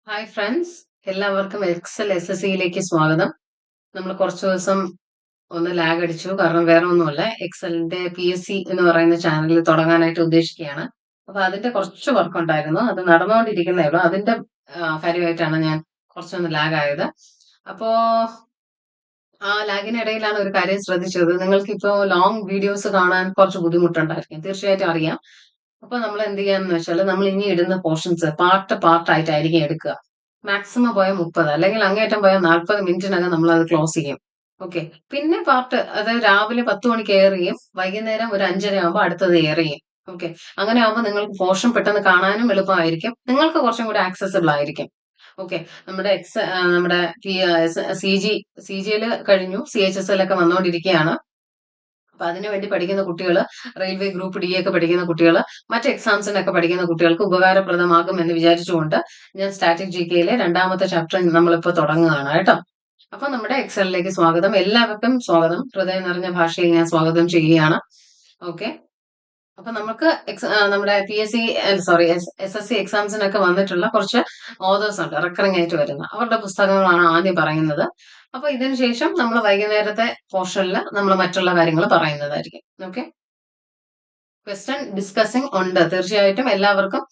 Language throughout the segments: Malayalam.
ഹായ് ഫ്രണ്ട്സ്, എല്ലാവർക്കും എക്സൽ എസ് എസ് സിയിലേക്ക് സ്വാഗതം. നമ്മൾ കുറച്ച് ദിവസം ഒന്ന് ലാഗ് അടിച്ചു. കാരണം വേറെ ഒന്നുമല്ല, എക്സലിന്റെ PSC എന്ന് പറയുന്ന ചാനൽ തുടങ്ങാനായിട്ട് ഉദ്ദേശിക്കുകയാണ്. അപ്പൊ അതിന്റെ കുറച്ച് വർക്ക് ഉണ്ടായിരുന്നു. അത് നടന്നുകൊണ്ടിരിക്കുന്നേ ഉള്ളൂ. അതിന്റെ കാര്യമായിട്ടാണ് ഞാൻ കുറച്ചൊന്ന് ലാഗ് ആയത്. അപ്പോ ആ ലാഗിനിടയിലാണ് ഒരു കാര്യം ശ്രദ്ധിച്ചത്. നിങ്ങൾക്ക് ഇപ്പോൾ ലോങ് വീഡിയോസ് കാണാൻ കുറച്ച് ബുദ്ധിമുട്ടുണ്ടായിരിക്കും. തീർച്ചയായിട്ടും അറിയാം. അപ്പൊ നമ്മൾ എന്ത് ചെയ്യാന്ന് വെച്ചാൽ, നമ്മൾ ഇനി ഇടുന്ന പോർഷൻസ് പാർട്ടായിട്ടായിരിക്കും എടുക്കുക. മാക്സിമം പോയാൽ 30, അല്ലെങ്കിൽ അങ്ങേയറ്റം പോയാൽ 40 മിനിറ്റിനകം നമ്മൾ അത് ക്ലോസ് ചെയ്യും. ഓക്കെ. പിന്നെ പാർട്ട്, അതായത് രാവിലെ 10 മണിക്ക് എയർ ചെയ്യും, വൈകുന്നേരം ഒരു 5:30 ആകുമ്പോൾ അടുത്തത് എയർ ചെയ്യും. ഓക്കെ. അങ്ങനെ ആകുമ്പോൾ നിങ്ങൾക്ക് പോർഷൻ പെട്ടെന്ന് കാണാനും എളുപ്പമായിരിക്കും, നിങ്ങൾക്ക് കുറച്ചും കൂടി ആക്സസിബിൾ ആയിരിക്കും. ഓക്കെ. നമ്മുടെ CG കഴിഞ്ഞു, CHSL ഒക്കെ വന്നുകൊണ്ടിരിക്കുകയാണ്. അപ്പൊ അതിനു വേണ്ടി പഠിക്കുന്ന കുട്ടികൾ, റെയിൽവേ ഗ്രൂപ്പ് ഡി ഒക്കെ പഠിക്കുന്ന കുട്ടികൾ, മറ്റ് എക്സാംസിനൊക്കെ പഠിക്കുന്ന കുട്ടികൾക്ക് ഉപകാരപ്രദമാകും എന്ന് വിചാരിച്ചുകൊണ്ട് ഞാൻ സ്റ്റാറ്റിക് GKയിലെ 2ാമത്തെ ചാപ്റ്റർ നമ്മളിപ്പോ തുടങ്ങുകയാണ് കേട്ടോ. അപ്പൊ നമ്മുടെ എക്സലിലേക്ക് സ്വാഗതം. എല്ലാവർക്കും സ്വാഗതം. ഹൃദയം നിറഞ്ഞ ഭാഷയിൽ ഞാൻ സ്വാഗതം ചെയ്യുകയാണ്. ഓക്കെ. അപ്പൊ നമുക്ക് നമ്മുടെ SSC എക്സാംസിനൊക്കെ വന്നിട്ടുള്ള കുറച്ച് ഓതേഴ്സ് ഉണ്ട്, റെക്കറിംഗ് ആയിട്ട് വരുന്ന അവരുടെ പുസ്തകങ്ങളാണ് ആദ്യം പറയുന്നത്. അപ്പൊ ഇതിനു ശേഷം നമ്മൾ വൈകുന്നേരത്തെ പോർഷനിൽ നമ്മൾ മറ്റുള്ള കാര്യങ്ങൾ പറയുന്നതായിരിക്കും. ഓക്കെ. ക്വസ്റ്റ്യൻ ഡിസ്കസിംഗ് ഉണ്ട്, തീർച്ചയായിട്ടും എല്ലാവർക്കും.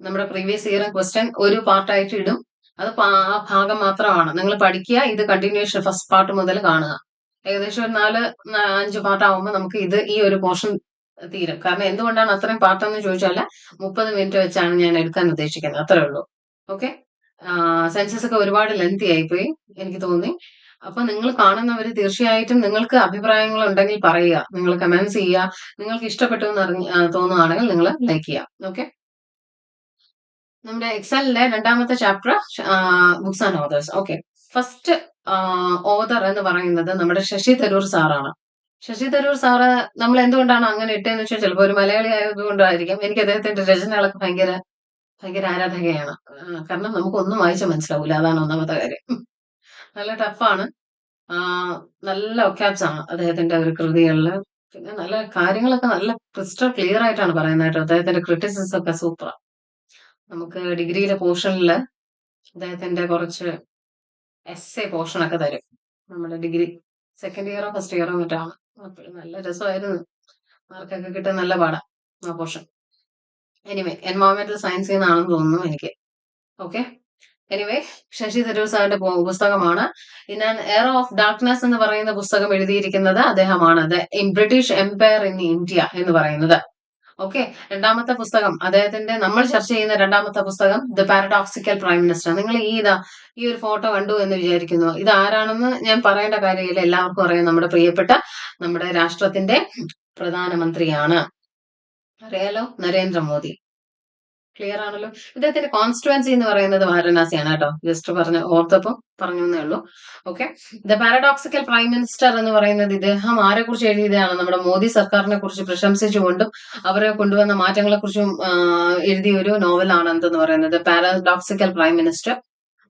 നമ്മുടെ പ്രീവിയസ് ഇയർ ക്വസ്റ്റ്യൻ ഒരു പാർട്ടായിട്ട് ഇടും. അത് ആ ഭാഗം മാത്രമാണ് നിങ്ങൾ പഠിക്കുക. ഇത് കണ്ടിന്യൂഷൻ ഫസ്റ്റ് പാർട്ട് മുതൽ കാണുക. ഏകദേശം ഒരു 4-5 പാർട്ട് ആവുമ്പോൾ നമുക്ക് ഈ ഒരു പോർഷൻ തീരും. കാരണം എന്തുകൊണ്ടാണ് അത്രയും പാർട്ടെന്ന് ചോദിച്ചാൽ, 30 മിനിറ്റ് വെച്ചാണ് ഞാൻ എടുക്കാൻ ഉദ്ദേശിക്കുന്നത്. അത്രേ ഉള്ളൂ. ഓക്കെ. സെൻസസ് ഒക്കെ ഒരുപാട് ലെങ്തി ആയിപ്പോയി എനിക്ക് തോന്നി. അപ്പൊ നിങ്ങൾ കാണുന്നവര് തീർച്ചയായിട്ടും നിങ്ങൾക്ക് അഭിപ്രായങ്ങൾ ഉണ്ടെങ്കിൽ പറയുക, നിങ്ങൾ കമന്റ്സ് ചെയ്യുക. നിങ്ങൾക്ക് ഇഷ്ടപ്പെട്ടു എന്ന് തോന്നുകയാണെങ്കിൽ നിങ്ങൾ ലൈക്ക് ചെയ്യാം. ഓക്കെ. നമ്മുടെ എക്സലിന്റെ 2ാമത്തെ chapter, books and authors. Okay. First author എന്ന് പറയുന്നത് നമ്മുടെ ശശി തരൂർ സാറാണ്. ശശി തരൂർ സാറ് നമ്മൾ എന്തുകൊണ്ടാണ് അങ്ങനെ ഇട്ടതെന്ന് വെച്ചാൽ, ചിലപ്പോൾ ഒരു മലയാളി ആയതുകൊണ്ടായിരിക്കും. എനിക്ക് അദ്ദേഹത്തിന്റെ രചനകളൊക്കെ ഭയങ്കര ഭയങ്കര ആരാധകയാണ്. കാരണം നമുക്കൊന്നും വായിച്ചാൽ മനസ്സിലാവൂല, അതാണ് ഒന്നാമത്തെ കാര്യം. നല്ല ടഫാണ്. നല്ല ഒക്കാബ്സ് ആണ് അദ്ദേഹത്തിന്റെ ഒരു കൃതികളില്. പിന്നെ നല്ല കാര്യങ്ങളൊക്കെ നല്ല ക്രിസ്റ്റൽ ക്ലിയർ ആയിട്ടാണ് പറയുന്നത് കേട്ടോ. അദ്ദേഹത്തിന്റെ ക്രിറ്റിസിസം ഒക്കെ സൂപ്പറാ. നമുക്ക് ഡിഗ്രിയിലെ പോർഷനിൽ അദ്ദേഹത്തിന്റെ കുറച്ച് പോർഷൻ ഒക്കെ തരും. നമ്മുടെ ഡിഗ്രി സെക്കൻഡ് ഇയറോ ഫസ്റ്റ് ഇയറോ മറ്റാണ്. അപ്പോൾ നല്ല രസമായിരുന്നു. മാർക്കൊക്കെ കിട്ടാൻ നല്ല പാടാ ആ പോർഷൻ. എനിവേ, എൻവയോൺമെന്റൽ സയൻസിൽ നിന്നാണെന്ന് തോന്നുന്നു എനിക്ക്. ഓക്കെ. എനിവേ, ശശി തരൂർ സാറിന്റെ പുസ്തകമാണ് in an era of darkness എന്ന് പറയുന്ന പുസ്തകം എഴുതിയിരിക്കുന്നത് അദ്ദേഹമാണ്. ബ്രിട്ടീഷ് എംപയർ ഇൻ ഇന്ത്യ എന്ന് പറയുന്നത്. ഓക്കെ. 2ാമത്തെ പുസ്തകം അദ്ദേഹത്തിന്റെ, നമ്മൾ ചർച്ച ചെയ്യുന്ന 2ാമത്തെ പുസ്തകം ദ പാരഡോക്സിക്കൽ പ്രൈം മിനിസ്റ്റർ. നിങ്ങൾ ഈ ഒരു ഫോട്ടോ കണ്ടു എന്ന് വിചാരിക്കുന്നു. ഇത് ആരാണെന്ന് ഞാൻ പറയേണ്ട കാര്യമില്ല, എല്ലാവർക്കും അറിയാം. നമ്മുടെ പ്രിയപ്പെട്ട നമ്മുടെ രാഷ്ട്രത്തിന്റെ പ്രധാനമന്ത്രിയാണ്. അറിയാലോ, നരേന്ദ്രമോദി. ക്ലിയർ ആണല്ലോ. ഇദ്ദേഹത്തിന്റെ കോൺസ്റ്റുവൻസി എന്ന് പറയുന്നത് വാരണാസിയാണ് കേട്ടോ. ജസ്റ്റ് ഓർത്തപ്പം പറഞ്ഞു എന്നേ ഉള്ളൂ. Okay. The paradoxical prime minister എന്ന് പറയുന്നത് ഇദ്ദേഹം ആരെ കുറിച്ച് എഴുതിയതാണ്? നമ്മുടെ മോദി സർക്കാരിനെ കുറിച്ച് പ്രശംസിച്ചുകൊണ്ടും അവരെ കൊണ്ടുവന്ന മാറ്റങ്ങളെ കുറിച്ചും എഴുതിയ ഒരു നോവലാണ് എന്തെന്ന് പറയുന്നത് paradoxical prime minister.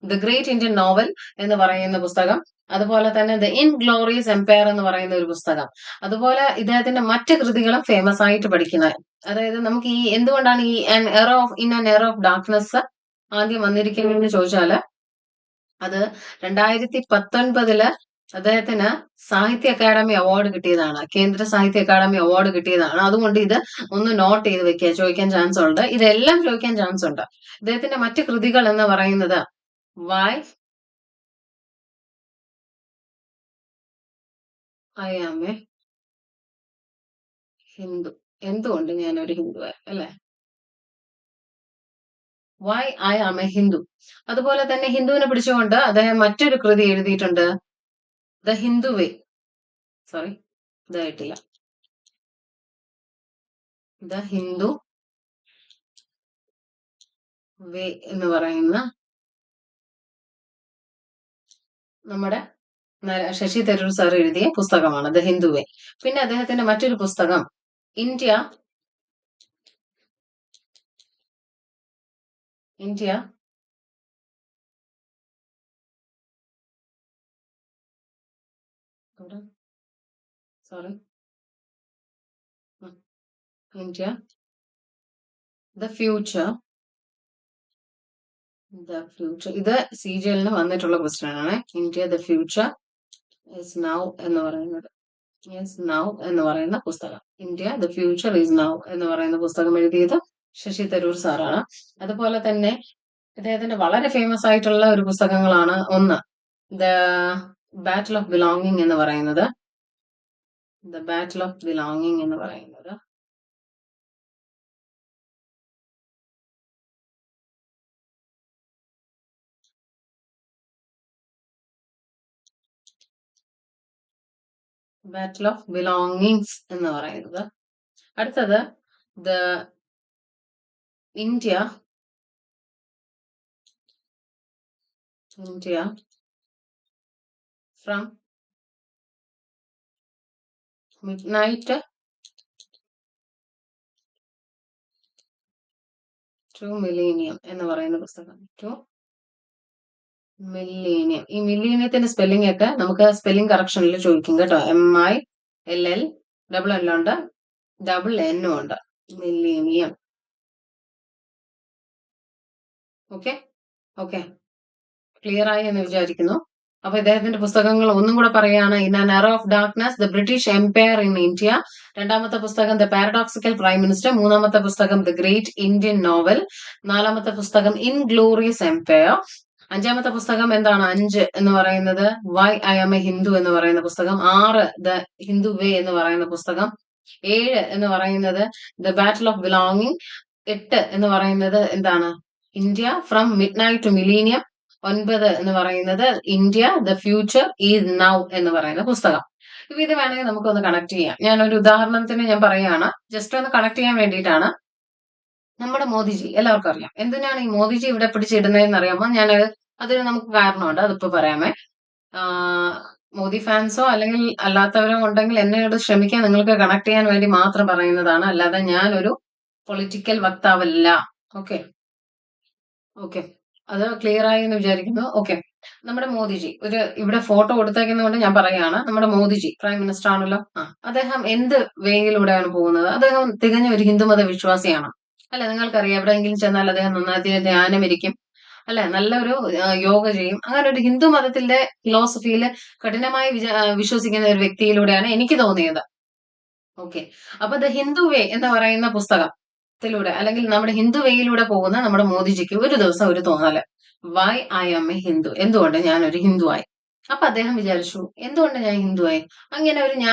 The great Indian novel എന്ന് പറയുന്ന പുസ്തകം. അതുപോലെ തന്നെ ദ ഇൻഗ്ലോറിയസ് എംപയർ എന്ന് പറയുന്ന ഒരു പുസ്തകം. അതുപോലെ ഇദ്ദേഹത്തിന്റെ മറ്റ് കൃതികളും ഫേമസ് ആയിട്ട് പഠിക്കുന്നത്. അതായത് നമുക്ക് എന്തുകൊണ്ടാണ് in an era of darkness ആദ്യം വന്നിരിക്കുന്നതെന്ന് ചോദിച്ചാല്, അത് 2019 അദ്ദേഹത്തിന് സാഹിത്യ അക്കാദമി അവാർഡ് കിട്ടിയതാണ്. കേന്ദ്ര സാഹിത്യ അക്കാദമി അവാർഡ് കിട്ടിയതാണ്. അതുകൊണ്ട് ഇത് ഒന്ന് നോട്ട് ചെയ്ത് വെക്കുക, ചോദിക്കാൻ ചാൻസ് ഉണ്ട്. ഇതെല്ലാം ചോദിക്കാൻ ചാൻസ് ഉണ്ട്. ഇദ്ദേഹത്തിന്റെ മറ്റ് കൃതികൾ എന്ന് പറയുന്നത് why I am a Hindu. എന്തുകൊണ്ട് ഞാനൊരു ഹിന്ദു അല്ലെ? Why I am a Hindu. അതുപോലെ തന്നെ ഹിന്ദുവിനെ പിടിച്ചുകൊണ്ട് അദ്ദേഹം മറ്റൊരു കൃതി എഴുതിയിട്ടുണ്ട്, ദ ഹിന്ദു വേ. സോറി, ഇതായിട്ടില്ല. ദ ഹിന്ദു വേ എന്ന് പറയുന്ന നമ്മുടെ ശശി തരൂർ സാർ എഴുതിയ പുസ്തകമാണ് ദ ഹിന്ദു വേ. പിന്നെ അദ്ദേഹത്തിന്റെ മറ്റൊരു പുസ്തകം India sorry India the future the future, ഇത് CGL-ന് വന്നിട്ടുള്ള ക്വസ്റ്റ്യൻ ആണ്. India the future is now എന്ന് പറയുന്നത്, നൗ എന്ന് പറയുന്ന പുസ്തകം. India the future is now എന്ന് പറയുന്ന പുസ്തകം എഴുതിയത് ശശി തരൂർ സാറാണ്. അതുപോലെ തന്നെ ഇദ്ദേഹത്തിന്റെ വളരെ ഫേമസ് ആയിട്ടുള്ള ഒരു പുസ്തകങ്ങളാണ്. ഒന്ന്, ദ ബാറ്റിൽ ഓഫ് ബിലോങ്ങിങ് എന്ന് പറയുന്നത്. ദ ബാറ്റിൽ ഓഫ് ബിലോങ്ങിങ് എന്ന് പറയുന്നത് ബാറ്റിൽ ഓഫ് ബിലോങ്ങിങ്സ് എന്ന് പറയുന്നത്. അടുത്തത് the India from midnight to millennium എന്ന് പറയുന്ന പുസ്തകം. To millennium. ഈ മില്ലേനിയത്തിന്റെ സ്പെല്ലിംഗ് ഒക്കെ നമുക്ക് സ്പെല്ലിംഗ് കറക്ഷനിൽ ചോദിക്കും കേട്ടോ. MILL, ഡബിൾ L ഉണ്ട്, ഡബിൾ N ഉണ്ട്. മില്ലേനിയം. ഓക്കെ ഓക്കെ, ക്ലിയർ ആയി എന്ന് വിചാരിക്കുന്നു. അപ്പൊ ഇദ്ദേഹത്തിന്റെ പുസ്തകങ്ങൾ ഒന്നും കൂടെ പറയാണ്. In an era of darkness, the British empire in India. രണ്ടാമത്തെ പുസ്തകം ദ പാരഡോക്സിക്കൽ പ്രൈം മിനിസ്റ്റർ. മൂന്നാമത്തെ പുസ്തകം ദ ഗ്രേറ്റ് ഇന്ത്യൻ നോവൽ. നാലാമത്തെ പുസ്തകം ഇൻഗ്ലോറിയസ് എംപയർ. അഞ്ചാമത്തെ പുസ്തകം എന്താണ്? 5 എന്ന് പറയുന്നത് why I am a Hindu എന്ന് പറയുന്ന പുസ്തകം. 6 ദ ഹിന്ദു വേ എന്ന് പറയുന്ന പുസ്തകം. 7 എന്ന് പറയുന്നത് ദ ബാറ്റിൽ ഓഫ് ബിലോങ്ങിങ്. 8 എന്ന് പറയുന്നത് എന്താണ്? India from midnight to millennium. 9 എന്ന് പറയുന്നത് India the future is now എന്ന് പറയുന്ന പുസ്തകം. ഇപ്പൊ ഇത് വേണമെങ്കിൽ നമുക്കൊന്ന് കണക്ട് ചെയ്യാം. ഞാനൊരു ഉദാഹരണത്തിന് ഞാൻ പറയാണ്, ജസ്റ്റ് ഒന്ന് കണക്ട് ചെയ്യാൻ വേണ്ടിയിട്ടാണ്. നമ്മുടെ മോദിജി എല്ലാവർക്കും അറിയാം. എന്തിനാണ് ഈ മോദിജി ഇവിടെ പിടിച്ചിടുന്നതെന്ന് അറിയാമോ? അതിന് നമുക്ക് കാരണമുണ്ട്, അതിപ്പോ പറയാമേ. മോദി ഫാൻസോ അല്ലെങ്കിൽ അല്ലാത്തവരോ ഉണ്ടെങ്കിൽ എന്നോട് ക്ഷമിക്കാൻ, നിങ്ങൾക്ക് കണക്ട് ചെയ്യാൻ വേണ്ടി മാത്രം പറയുന്നതാണ്, അല്ലാതെ ഞാനൊരു പൊളിറ്റിക്കൽ വക്താവല്ല. ഓക്കെ ഓക്കെ, അത് ക്ലിയർ ആയി എന്ന് വിചാരിക്കുന്നു. ഓക്കെ, നമ്മുടെ മോദിജി ഇവിടെ ഫോട്ടോ കൊടുത്തേക്കുന്നതുകൊണ്ട് ഞാൻ പറയുകയാണ്. നമ്മുടെ മോദിജി പ്രൈം മിനിസ്റ്റർ ആണല്ലോ. അദ്ദേഹം എന്ത് വേയിലൂടെയാണ് പോകുന്നത്? അദ്ദേഹം തികഞ്ഞ ഒരു ഹിന്ദുമത വിശ്വാസിയാണ്. അല്ലെ, നിങ്ങൾക്കറിയാം. എവിടെയെങ്കിലും ചെന്നാൽ അദ്ദേഹം നന്നായി ധ്യാനമിരിക്കും, അല്ലെ, നല്ലൊരു യോഗ ചെയ്യും. അങ്ങനെ ഒരു ഹിന്ദു മതത്തിന്റെ ഫിലോസഫിയിൽ കഠിനമായി വിശ്വസിക്കുന്ന ഒരു വ്യക്തിയിലൂടെയാണ് എനിക്ക് തോന്നിയത്. ഓക്കെ, അപ്പൊ ദ ഹിന്ദു വേ എന്ന് പറയുന്ന പുസ്തകത്തിലൂടെ, അല്ലെങ്കിൽ നമ്മുടെ ഹിന്ദു വേയിലൂടെ പോകുന്ന നമ്മുടെ മോദിജിക്ക് ഒരു ദിവസം ഒരു തോന്നല്, why I am a Hindu, എന്തുകൊണ്ട് ഞാൻ ഒരു ഹിന്ദു ആയി. അപ്പൊ അദ്ദേഹം വിചാരിച്ചു, എന്തുകൊണ്ട് ഞാൻ ഹിന്ദു ആയി? അങ്ങനെ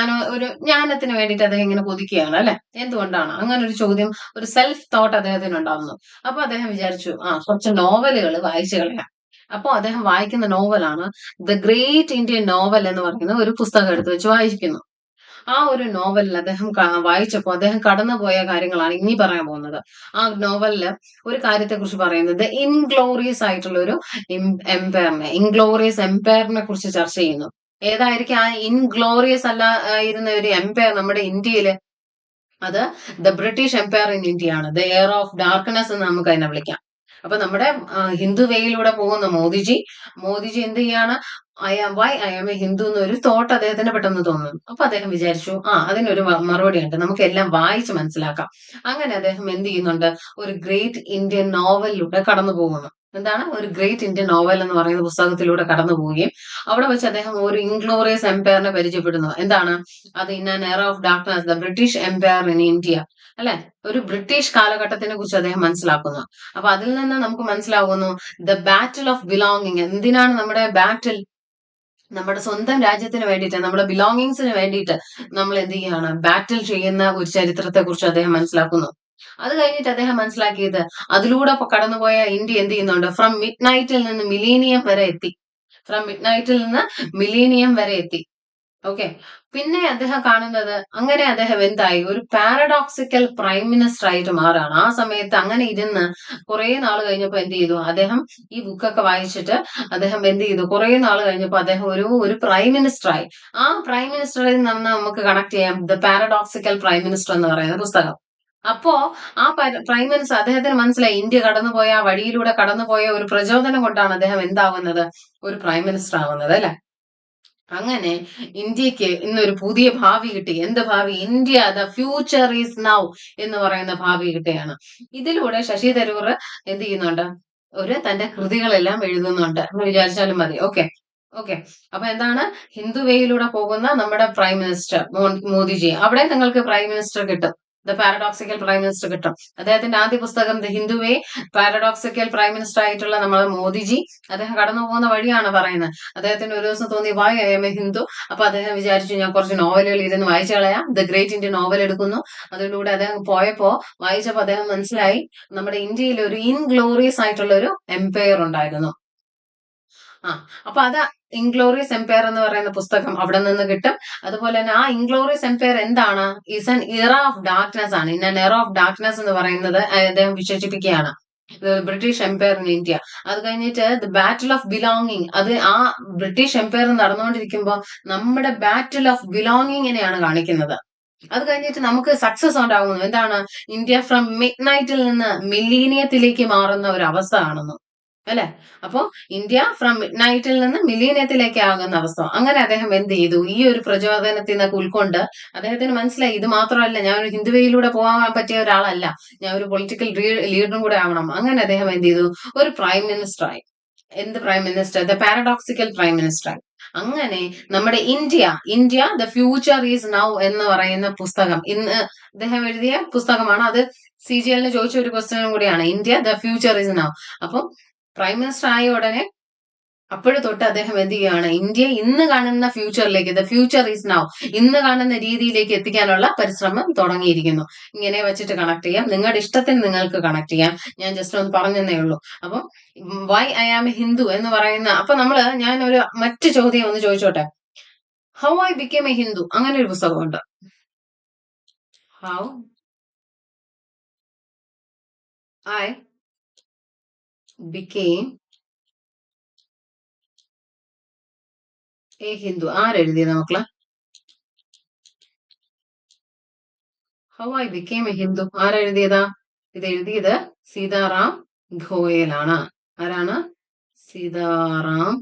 ഒരു ജ്ഞാനത്തിന് വേണ്ടിയിട്ട് അദ്ദേഹം ഇങ്ങനെ കൊതിക്കുകയാണ്, അല്ലെ, എന്തുകൊണ്ടാണ് അങ്ങനെ ഒരു ചോദ്യം, ഒരു സെൽഫ് തോട്ട് അദ്ദേഹത്തിന് ഉണ്ടാവുന്നു. അപ്പൊ അദ്ദേഹം വിചാരിച്ചു, കുറച്ച് നോവലുകൾ വായിച്ചു കളയാം. അപ്പൊ അദ്ദേഹം വായിക്കുന്ന നോവലാണ് ദ ഗ്രേറ്റ് ഇന്ത്യൻ നോവൽ എന്ന് പറയുന്ന ഒരു പുസ്തകം എടുത്ത് വെച്ച് വായിക്കുന്നു. ആ ഒരു നോവലിൽ അദ്ദേഹം വായിച്ചപ്പോൾ അദ്ദേഹം കടന്നുപോയ കാര്യങ്ങളാണ് ഇനി പറയാൻ പോകുന്നത്. ആ നോവലില് ഒരു കാര്യത്തെ കുറിച്ച് പറയുന്നത് ഇൻഗ്ലോറിയസ് ആയിട്ടുള്ള ഒരു ഇൻഗ്ലോറിയസ് എംപയറിനെ കുറിച്ച് ചർച്ച ചെയ്യുന്നു. ഏതായിരിക്കും ആ ഇൻഗ്ലോറിയസ് ഇരുന്ന ഒരു എംപയർ നമ്മുടെ ഇന്ത്യയില്? അത് the British empire in India ആണ്. ദ എയർ ഓഫ് ഡാർക്ക്നെസ് എന്ന് നമുക്ക് അതിനെ വിളിക്കാം. അപ്പൊ നമ്മുടെ ഹിന്ദു വേയിലൂടെ പോകുന്ന മോദിജി എന്ത് ചെയ്യാണ്? Y I am a Hindu എന്നൊരു തോട്ട് അദ്ദേഹത്തിന് പെട്ടെന്ന് തോന്നുന്നു. അപ്പൊ അദ്ദേഹം വിചാരിച്ചു, അതിനൊരു മറുപടി ഉണ്ട്, നമുക്ക് എല്ലാം വായിച്ച് മനസ്സിലാക്കാം. അങ്ങനെ അദ്ദേഹം എന്ത് ചെയ്യുന്നുണ്ട്? ഒരു ഗ്രേറ്റ് ഇന്ത്യൻ നോവലിലൂടെ കടന്നു പോകുന്നു. എന്താണ്? ഒരു ഗ്രേറ്റ് ഇന്ത്യൻ നോവൽ എന്ന് പറയുന്ന പുസ്തകത്തിലൂടെ കടന്നു പോവുകയും അവിടെ വെച്ച് അദ്ദേഹം ഒരു ഇൻഗ്ലോറിയസ് എംപയറിനെ പരിചയപ്പെടുന്നു. എന്താണ് അത്? In an era of darkness, the British empire in India. അല്ലെ, ഒരു ബ്രിട്ടീഷ് കാലഘട്ടത്തിനെ കുറിച്ച് അദ്ദേഹം മനസ്സിലാക്കുന്നു. അപ്പൊ അതിൽ നിന്ന് നമുക്ക് മനസ്സിലാകുന്നു ദ ബാറ്റിൽ ഓഫ് ബിലോങ്ങിങ്. എന്തിനാണ് നമ്മുടെ ബാറ്റിൽ? നമ്മുടെ സ്വന്തം രാജ്യത്തിന് വേണ്ടിയിട്ട്, നമ്മുടെ ബിലോങ്ങിങ്സിന് വേണ്ടിയിട്ട് നമ്മൾ എന്ത് ചെയ്യാണ്? ബാറ്റിൽ ചെയ്യുന്ന ഒരു ചരിത്രത്തെ കുറിച്ച് അദ്ദേഹം മനസ്സിലാക്കുന്നു. അത് കഴിഞ്ഞിട്ട് അദ്ദേഹം മനസ്സിലാക്കിയത്, അതിലൂടെ കടന്നുപോയ ഇന്ത്യ എന്ത് ചെയ്യുന്നുണ്ട്? ഫ്രം മിഡ് നൈറ്റിൽ നിന്ന് മിലീനിയം വരെ എത്തി. ഫ്രം മിഡ് നൈറ്റിൽ നിന്ന് മിലീനിയം വരെ എത്തി. ഓക്കെ, പിന്നെ അദ്ദേഹം കാണുന്നത്, അങ്ങനെ അദ്ദേഹം എന്തായി? ഒരു പാരഡോക്സിക്കൽ പ്രൈം മിനിസ്റ്റർ ആയിട്ട് മാറുകയാണ്. ആ സമയത്ത് അങ്ങനെ ഇരുന്ന് കുറെ നാൾ കഴിഞ്ഞപ്പോൾ എന്ത് ചെയ്തു? അദ്ദേഹം ഈ ബുക്കൊക്കെ വായിച്ചിട്ട് അദ്ദേഹം എന്ത് ചെയ്തു? കുറെ നാൾ കഴിഞ്ഞപ്പോൾ അദ്ദേഹം ഒരു പ്രൈം മിനിസ്റ്റർ ആയി. ആ പ്രൈം മിനിസ്റ്ററിൽ നിന്ന് നമുക്ക് കണക്ട് ചെയ്യാം ദ പാരഡോക്സിക്കൽ പ്രൈം മിനിസ്റ്റർ എന്ന് പറയുന്ന പുസ്തകം. അപ്പോ ആ പ്രൈം മിനിസ്റ്റർ, അദ്ദേഹത്തിന് മനസ്സിലായി ഇന്ത്യ കടന്നുപോയ ആ വഴിയിലൂടെ കടന്നുപോയ ഒരു പ്രചോദനം കൊണ്ടാണ് അദ്ദേഹം എന്താവുന്നത്? ഒരു പ്രൈം മിനിസ്റ്റർ ആവുന്നത്, അല്ലെ? അങ്ങനെ ഇന്ത്യക്ക് ഇന്നൊരു പുതിയ ഭാവി കിട്ടി. എന്ത് ഭാവി? India the future is now എന്ന് പറയുന്ന ഭാവി കിട്ടുകയാണ്. ഇതിലൂടെ ശശി തരൂർ എന്ത് ചെയ്യുന്നുണ്ട്? തന്റെ കൃതികളെല്ലാം എഴുതുന്നുണ്ട് എന്ന് വിചാരിച്ചാലും മതി. Okay okay. അപ്പൊ എന്താണ് ഹിന്ദു വേയിലൂടെ പോകുന്ന നമ്മുടെ പ്രൈം മിനിസ്റ്റർ മോദിജി, അവിടെ നിങ്ങൾക്ക് പ്രൈം മിനിസ്റ്റർ കിട്ടും. ദ പാരഡോക്സിക്കൽ പ്രൈം മിനിസ്റ്റർ കിട്ടും. അദ്ദേഹത്തിന്റെ ആദ്യ പുസ്തകം the Hindu way, paradoxical prime minister ആയിട്ടുള്ള നമ്മുടെ മോദിജി അദ്ദേഹം കടന്നു പോകുന്ന വഴിയാണ് പറയുന്നത്. അദ്ദേഹത്തിന് ഒരു ദിവസം തോന്നി why I am a Hindu. അപ്പൊ അദ്ദേഹം വിചാരിച്ചു ഞാൻ കുറച്ച് നോവലുകൾ ഇരുന്ന് വായിച്ചു കളയാം. ദ ഗ്രേറ്റ് ഇന്ത്യൻ നോവൽ എടുക്കുന്നു. അതിലൂടെ അദ്ദേഹം വായിച്ചപ്പോ അദ്ദേഹം മനസ്സിലായി നമ്മുടെ ഇന്ത്യയിൽ ഒരു ഇൻഗ്ലോറിയസ് ആയിട്ടുള്ള ഒരു എംപയർ ഉണ്ടായിരുന്നു. അപ്പൊ അത് ഇൻഗ്ലോറിയസ് എംപയർ എന്ന് പറയുന്ന പുസ്തകം അവിടെ നിന്ന് കിട്ടും. അതുപോലെ തന്നെ ആ ഇൻഗ്ലോറിയസ് എംപയർ എന്താണ്? Is an era of darkness ആണ്. In an era of darkness എന്ന് പറയുന്നത് അദ്ദേഹം വിശേഷിപ്പിക്കുകയാണ് ബ്രിട്ടീഷ് എംപയർ ഇൻ ഇന്ത്യ. അത് കഴിഞ്ഞിട്ട് ദ ബാറ്റിൽ ഓഫ് ബിലോങ്ങിങ്, അത് ആ ബ്രിട്ടീഷ് എംപയർ നടന്നുകൊണ്ടിരിക്കുമ്പോൾ നമ്മുടെ ബാറ്റിൽ ഓഫ് ബിലോങ്ങിങ്ങിനെയാണ് കാണിക്കുന്നത്. അത് കഴിഞ്ഞിട്ട് നമുക്ക് സക്സസ് ഉണ്ടാകുന്നു. എന്താണ്? ഇന്ത്യ ഫ്രം മിഡ് നൈറ്റിൽ നിന്ന് മില്ലീനിയത്തിലേക്ക് മാറുന്ന ഒരു അവസ്ഥ കാണുന്നു അല്ലെ? അപ്പോ ഇന്ത്യ ഫ്രം മിഡ് നൈറ്റിൽ നിന്ന് മില്ലീനിയത്തിലേക്ക് ആകുന്ന അവസ്ഥ. അങ്ങനെ അദ്ദേഹം എന്ത് ചെയ്തു? ഈ ഒരു പ്രചോദനത്തിൽ നിന്നൊക്കെ ഉൾക്കൊണ്ട് അദ്ദേഹത്തിന് മനസ്സിലായി ഇത് മാത്രമല്ല, ഞാൻ ഒരു ഹിന്ദുവയിലൂടെ പോകാൻ പറ്റിയ ഒരാളല്ല, ഞാൻ ഒരു പൊളിറ്റിക്കൽ ലീഡറും കൂടെ ആവണം. അങ്ങനെ അദ്ദേഹം എന്ത് ചെയ്തു? ഒരു പ്രൈം മിനിസ്റ്റർ ആയി. എന്ത് prime minister? The paradoxical prime minister ആയി. അങ്ങനെ നമ്മുടെ India the future is now എന്ന് പറയുന്ന പുസ്തകം ഇന്ന് അദ്ദേഹം എഴുതിയ പുസ്തകമാണ്. അത് CGL ചോദിച്ച ഒരു ക്വസ്റ്റ്യനും കൂടിയാണ്. India the future is now. അപ്പം പ്രൈം മിനിസ്റ്റർ ആയ ഉടനെ അപ്പോഴും തൊട്ട് അദ്ദേഹം എന്ത് ചെയ്യുകയാണ്? ഇന്ത്യ ഇന്ന് കാണുന്ന ഫ്യൂച്ചറിലേക്ക്, ദ ഫ്യൂച്ചർ ഈസ് നൗ, ഇന്ന് കാണുന്ന രീതിയിലേക്ക് എത്തിക്കാനുള്ള പരിശ്രമം തുടങ്ങിയിരിക്കുന്നു. ഇങ്ങനെ വെച്ചിട്ട് കണക്ട് ചെയ്യാം, നിങ്ങളുടെ ഇഷ്ടത്തിന് നിങ്ങൾക്ക് കണക്ട് ചെയ്യാം. ഞാൻ ജസ്റ്റ് ഒന്ന് പറഞ്ഞതേ ഉള്ളൂ. അപ്പം why I am a Hindu എന്ന് പറയുന്ന, അപ്പൊ ഞാൻ ഒരു മറ്റു ചോദ്യം ഒന്ന് ചോദിച്ചോട്ടെ. How I became a Hindu, അങ്ങനെ ഒരു പുസ്തകമുണ്ട്. How I became a Hindu. ആരെഴുതിയത് മക്കളെ? How I became a Hindu ആരെഴുതിയതാ? ഇത് എഴുതിയത് സീതാറാം ഘോയലാണ്. ആരാണ്? സീതാറാം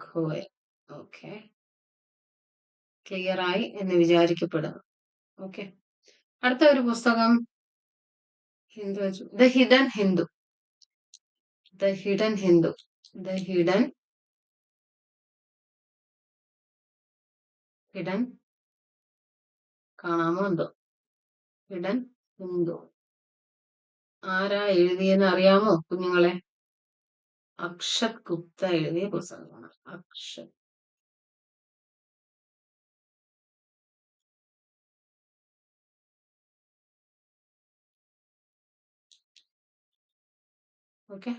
ഘോയൽ. ഓക്കെ, ക്ലിയർ ആയി എന്ന് വിചാരിക്കപ്പെടുന്നു. ഓക്കെ, അടുത്ത ഒരു പുസ്തകം the hidden Hindu. The hidden Hindu. The hidden കാണാമോ എന്തോ? ഹിഡൻ ഹിന്ദു ആരാ എഴുതിയെന്ന് അറിയാമോ കുഞ്ഞുങ്ങളെ? അക്ഷത് ഗുപ്ത എഴുതിയ പുസ്തകമാണ്. അക്ഷത്. ഓക്കെ,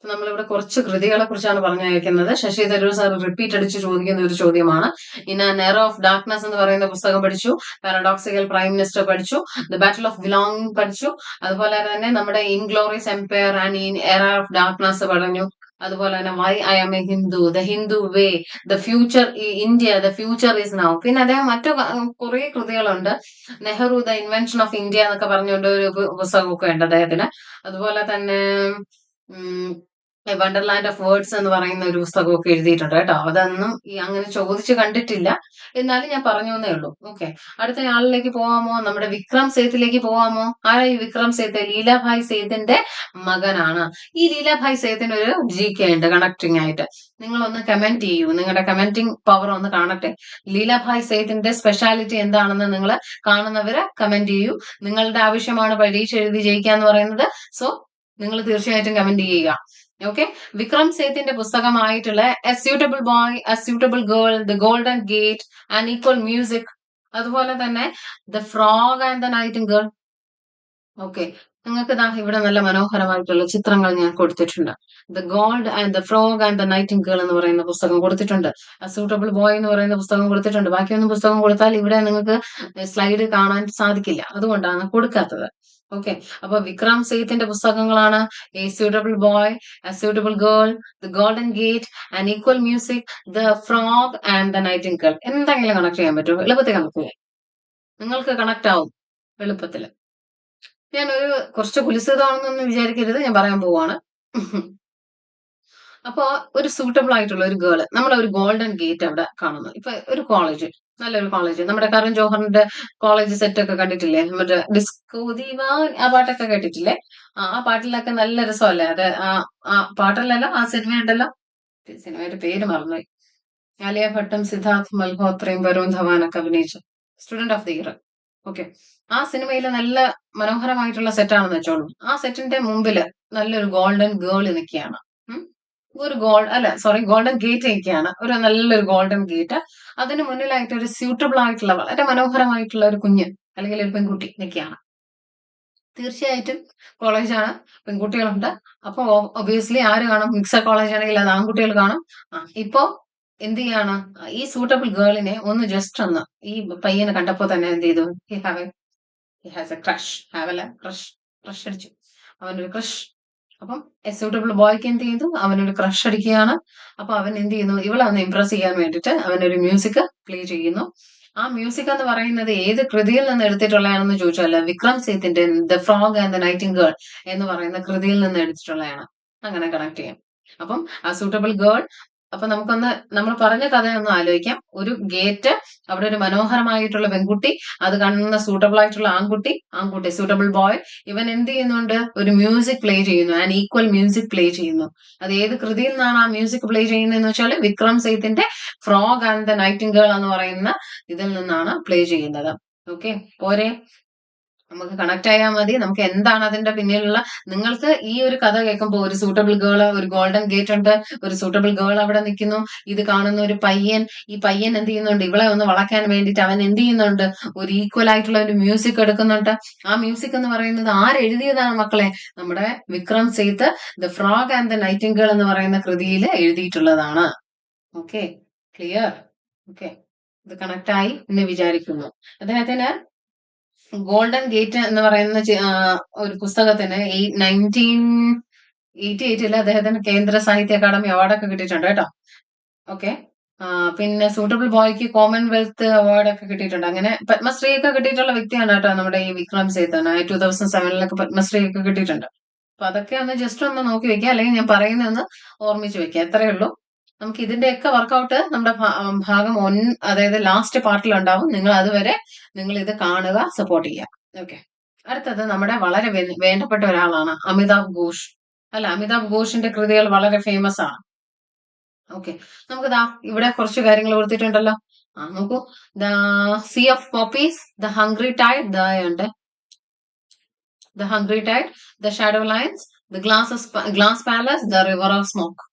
നമ്മളിവിടെ കുറച്ച് കൃതികളെ കുറിച്ചാണ് പറഞ്ഞയക്കുന്നത്. ശശി തരൂർ സാർ റിപ്പീറ്റ് അടിച്ച് ചോദിക്കുന്ന ഒരു ചോദ്യമാണ്. In an era of darkness എന്ന് പറയുന്ന പുസ്തകം പഠിച്ചു. പാരഡോക്സിക്കൽ പ്രൈം മിനിസ്റ്റർ പഠിച്ചു. ദ ബാറ്റിൽ ഓഫ് ബിലോങ്ങിങ് പഠിച്ചു. അതുപോലെ തന്നെ നമ്മുടെ inglorious empire and in era of darkness പറഞ്ഞു. അതുപോലെ തന്നെ why I am a Hindu, the Hindu way, the future India, the future is now. പിന്നെ അദ്ദേഹം മറ്റു കുറെ കൃതികളുണ്ട്. Nehru the invention of India എന്നൊക്കെ പറഞ്ഞുകൊണ്ട് ഒരു പുസ്തകമൊക്കെ ഉണ്ട് അദ്ദേഹത്തിന്. അതുപോലെ തന്നെ വണ്ടർലാൻഡ് ഓഫ് വേർഡ്സ് എന്ന് പറയുന്ന ഒരു പുസ്തകമൊക്കെ എഴുതിയിട്ടുണ്ട് കേട്ടോ. അതൊന്നും അങ്ങനെ ചോദിച്ചു കണ്ടിട്ടില്ല, എന്നാലും ഞാൻ പറഞ്ഞു എന്നേ ഉള്ളൂ. ഓക്കെ, അടുത്ത ആളിലേക്ക് പോവാമോ? നമ്മുടെ വിക്രം സേത്തിലേക്ക് പോവാമോ? ആരാ ഈ വിക്രം സേത്ത്? ലീലാഭായ് സേത്തിന്റെ മകനാണ്. ഈ ലീലാഭായ് സേത്തിന് ഒരു GK ഉണ്ട് കണക്ടിങ് ആയിട്ട്. നിങ്ങളൊന്ന് കമന്റ് ചെയ്യൂ, നിങ്ങളുടെ കമന്റിങ് പവർ ഒന്ന് കാണട്ടെ. ലീലാഭായ് സേത്തിന്റെ സ്പെഷ്യാലിറ്റി എന്താണെന്ന് നിങ്ങൾ കാണുന്നവര് കമന്റ് ചെയ്യൂ. നിങ്ങളുടെ ആവശ്യമാണ് പരീക്ഷ എഴുതി ജയിക്കുക എന്ന് പറയുന്നത്. സോ നിങ്ങൾ തീർച്ചയായിട്ടും കമന്റ് ചെയ്യുക. ഓക്കെ, വിക്രം സേത്തിന്റെ പുസ്തകമായിട്ടുള്ള a suitable boy, a suitable girl, the golden gate and equal music, അതുപോലെ തന്നെ the frog and the nightingale. Okay, നിങ്ങൾക്ക് ഇവിടെ നല്ല മനോഹരമായിട്ടുള്ള ചിത്രങ്ങൾ ഞാൻ കൊടുത്തിട്ടുണ്ട്. The gold and the frog and the nightingale എന്ന് പറയുന്ന പുസ്തകം കൊടുത്തിട്ടുണ്ട്. എ സ്യൂട്ടബിൾ ബോയ് എന്ന് പറയുന്ന പുസ്തകം കൊടുത്തിട്ടുണ്ട്. ബാക്കിയൊന്നും പുസ്തകം കൊടുത്താൽ ഇവിടെ നിങ്ങൾക്ക് സ്ലൈഡ് കാണാൻ സാധിക്കില്ല, അതുകൊണ്ടാണ് കൊടുക്കാത്തത്. ഓക്കെ, അപ്പൊ വിക്രം സേത്തിന്റെ പുസ്തകങ്ങളാണ് A suitable boy, a suitable girl, the golden gate and equal music, the frog and the Nightingale. എന്തെങ്കിലും കണക്ട് ചെയ്യാൻ പറ്റുമോ? എളുപ്പത്തിൽ കണക്ട് ചെയ്യാം, നിങ്ങൾക്ക് കണക്ട് ആവും എളുപ്പത്തിൽ. ഞാനൊരു കുറച്ച് കുലിസിതമാണെന്നൊന്നും വിചാരിക്കരുത്, ഞാൻ പറയാൻ പോവാണ്. അപ്പൊ ഒരു സൂട്ടബിൾ ആയിട്ടുള്ള ഒരു ഗേള്, നമ്മളെ ഒരു ഗോൾഡൻ ഗേറ്റ് അവിടെ കാണുന്നു. ഇപ്പൊ ഒരു കോളേജ്, നല്ലൊരു കോളേജ്. നമ്മുടെ കരൺ ജോഹറിന്റെ കോളേജ് സെറ്റ് ഒക്കെ കണ്ടിട്ടില്ലേ? മറ്റേ ഡിസ്കോ ദിവാൻ ആ പാട്ടൊക്കെ കേട്ടിട്ടില്ലേ? ആ പാട്ടിലൊക്കെ നല്ല രസമല്ലേ അത്? ആ പാട്ടല്ലല്ലോ, ആ സിനിമ ഉണ്ടല്ലോ, സിനിമയുടെ പേര് മറന്നുപോയി. ആലിയ ഭട്ടും സിദ്ധാർത്ഥ് മൽഹോത്രയും വരുൺ ധവാനൊക്കെ അഭിനയിച്ചു student of the year. Okay, ആ സിനിമയിൽ നല്ല മനോഹരമായിട്ടുള്ള സെറ്റാണെന്ന് വെച്ചോളൂ. ആ സെറ്റിന്റെ മുമ്പില് നല്ലൊരു ഗോൾഡൻ ഗേൾ നിൽക്കുകയാണ്. ഒരു അല്ല സോറി, ഗോൾഡൻ ഗേറ്റ് നിൽക്കുകയാണ്. ഒരു നല്ലൊരു ഗോൾഡൻ ഗേറ്റ്. അതിന് മുന്നിലായിട്ട് ഒരു സ്യൂട്ടബിൾ ആയിട്ടുള്ള വളരെ മനോഹരമായിട്ടുള്ള ഒരു കുഞ്ഞ് അല്ലെങ്കിൽ ഒരു പെൺകുട്ടി നിൽക്കുകയാണ്. തീർച്ചയായിട്ടും കോളേജാണ്, പെൺകുട്ടികളുണ്ട്. അപ്പൊ ഒബിയസ്ലി ആര് കാണും? മിക്സഡ് കോളേജ് ആണെങ്കിൽ അത് ആൺകുട്ടികൾ കാണും. ഇപ്പൊ എന്ത് ചെയ്യാണ്? ഈ സൂട്ടബിൾ ഗേളിനെ ഒന്ന് ജസ്റ്റ് ഒന്ന് ഈ പയ്യനെ കണ്ടപ്പോ തന്നെ എന്ത് ചെയ്തു? He has A crush. Have A crush. Crush അടിച്ചു. അവനൊരു ക്രഷ്. അപ്പം എ സൂട്ടബിൾ ബോയ്ക്ക് എന്ത് ചെയ്തു? അവനൊരു ക്രഷ് അടിക്കുകയാണ്. അപ്പൊ അവൻ എന്ത് ചെയ്യുന്നു? ഇവളെ ഒന്ന് ഇംപ്രസ് ചെയ്യാൻ വേണ്ടിയിട്ട് അവനൊരു മ്യൂസിക് പ്ലേ ചെയ്യുന്നു. ആ മ്യൂസിക് എന്ന് പറയുന്നത് ഏത് കൃതിയിൽ നിന്ന് എടുത്തിട്ടുള്ളതാണെന്ന് ചോദിച്ചാൽ വിക്രം സേത്തിന്റെ the frog and the nightingale എന്ന് പറയുന്ന കൃതിയിൽ നിന്ന് എടുത്തിട്ടുള്ളതാണ്. അങ്ങനെ കണക്ട് ചെയ്യാം. അപ്പം ആ സൂട്ടബിൾ ഗേൾ, അപ്പൊ നമുക്കൊന്ന് നമ്മൾ പറഞ്ഞ കഥയൊന്ന് ആലോചിക്കാം. ഒരു ഗേറ്റ്, അവിടെ ഒരു മനോഹരമായിട്ടുള്ള പെൺകുട്ടി, അത് കാണുന്ന സൂട്ടബിൾ ആയിട്ടുള്ള ആൺകുട്ടി സൂട്ടബിൾ ബോയ്. ഇവൻ എന്ത് ചെയ്യുന്നുണ്ട്? ഒരു മ്യൂസിക് പ്ലേ ചെയ്യുന്നു, ആൻഡ് ഈക്വൽ മ്യൂസിക് പ്ലേ ചെയ്യുന്നു. അത് ഏത് കൃതിയിൽ നിന്നാണ് ആ മ്യൂസിക് പ്ലേ ചെയ്യുന്നതെന്ന് വെച്ചാൽ വിക്രം സേത്തിന്റെ ഫ്രോഗ് ആൻഡ് ദ നൈറ്റിംഗേൾ എന്ന് പറയുന്ന ഇതിൽ നിന്നാണ് പ്ലേ ചെയ്യുന്നത്. ഓക്കെ, പോരെ? നമുക്ക് കണക്ട് ആയാൽ മതി. നമുക്ക് എന്താണ് അതിന്റെ പിന്നിലുള്ള, നിങ്ങൾക്ക് ഈ ഒരു കഥ കേൾക്കുമ്പോൾ ഒരു സൂട്ടബിൾ ഗേൾ, ഒരു ഗോൾഡൻ ഗേറ്റ് ഉണ്ട്, ഒരു സൂട്ടബിൾ ഗേൾ അവിടെ നിൽക്കുന്നു, ഇത് കാണുന്ന ഒരു പയ്യൻ, ഈ പയ്യൻ എന്ത് ചെയ്യുന്നുണ്ട്? ഇവളെ ഒന്ന് വളയ്ക്കാൻ വേണ്ടിയിട്ട് അവൻ എന്ത് ചെയ്യുന്നുണ്ട്? ഒരു ഈക്വൽ ആയിട്ടുള്ള ഒരു മ്യൂസിക് എടുക്കുന്നുണ്ട്. ആ മ്യൂസിക് എന്ന് പറയുന്നത് ആരെഴുതിയതാണ് മക്കളെ? നമ്മുടെ Vikram Seth the frog and the nightingale എന്ന് പറയുന്ന കൃതിയിൽ എഴുതിയിട്ടുള്ളതാണ്. Okay, clear? ഓക്കെ, ഇത് കണക്ട് ആയി എന്ന് വിചാരിക്കുന്നു. അദ്ദേഹത്തിന് ഗോൾഡൻ ഗേറ്റ് എന്ന് പറയുന്ന ഒരു പുസ്തകത്തിന് 1988 അദ്ദേഹത്തിന് കേന്ദ്ര സാഹിത്യ അക്കാദമി അവാർഡൊക്കെ കിട്ടിയിട്ടുണ്ട് കേട്ടോ. ഓക്കെ, പിന്നെ സൂട്ടബിൾ ബോയ്ക്ക് കോമൺവെൽത്ത് അവാർഡൊക്കെ കിട്ടിയിട്ടുണ്ട്. അങ്ങനെ പത്മശ്രീ ഒക്കെ കിട്ടിയിട്ടുള്ള വ്യക്തിയാണ് കേട്ടോ നമ്മുടെ ഈ വിക്രം സേത്ത്. 2007 പത്മശ്രീ ഒക്കെ കിട്ടിയിട്ടുണ്ട്. അപ്പൊ അതൊക്കെ ഒന്ന് ജസ്റ്റ് ഒന്ന് നോക്കി വെക്കുക, അല്ലെങ്കിൽ ഞാൻ പറയുന്നതൊന്ന് ഓർമ്മിച്ച് വെക്കുക, അത്രയേ ഉള്ളൂ. നമുക്ക് ഇതിന്റെയൊക്കെ വർക്കൗട്ട് നമ്മുടെ ഭാഗം അതായത് ലാസ്റ്റ് പാർട്ടിൽ ഉണ്ടാവും. നിങ്ങൾ അതുവരെ നിങ്ങൾ ഇത് കാണുക, സപ്പോർട്ട് ചെയ്യുക. ഓക്കെ, അടുത്തത് നമ്മുടെ വളരെ വേണ്ടപ്പെട്ട ഒരാളാണ് അമിതാഭ് ഘോഷ്. അല്ല, അമിതാഭ് ഘോഷിന്റെ കൃതികൾ വളരെ ഫേമസ് ആണ്. ഓക്കെ, നമുക്ക് ഇവിടെ കുറച്ച് കാര്യങ്ങൾ കൊടുത്തിട്ടുണ്ടല്ലോ. നോക്കൂ, the sea of poppies, the hungry tide, the hungry tide, the shadow lines, the glass palace, the river of smoke.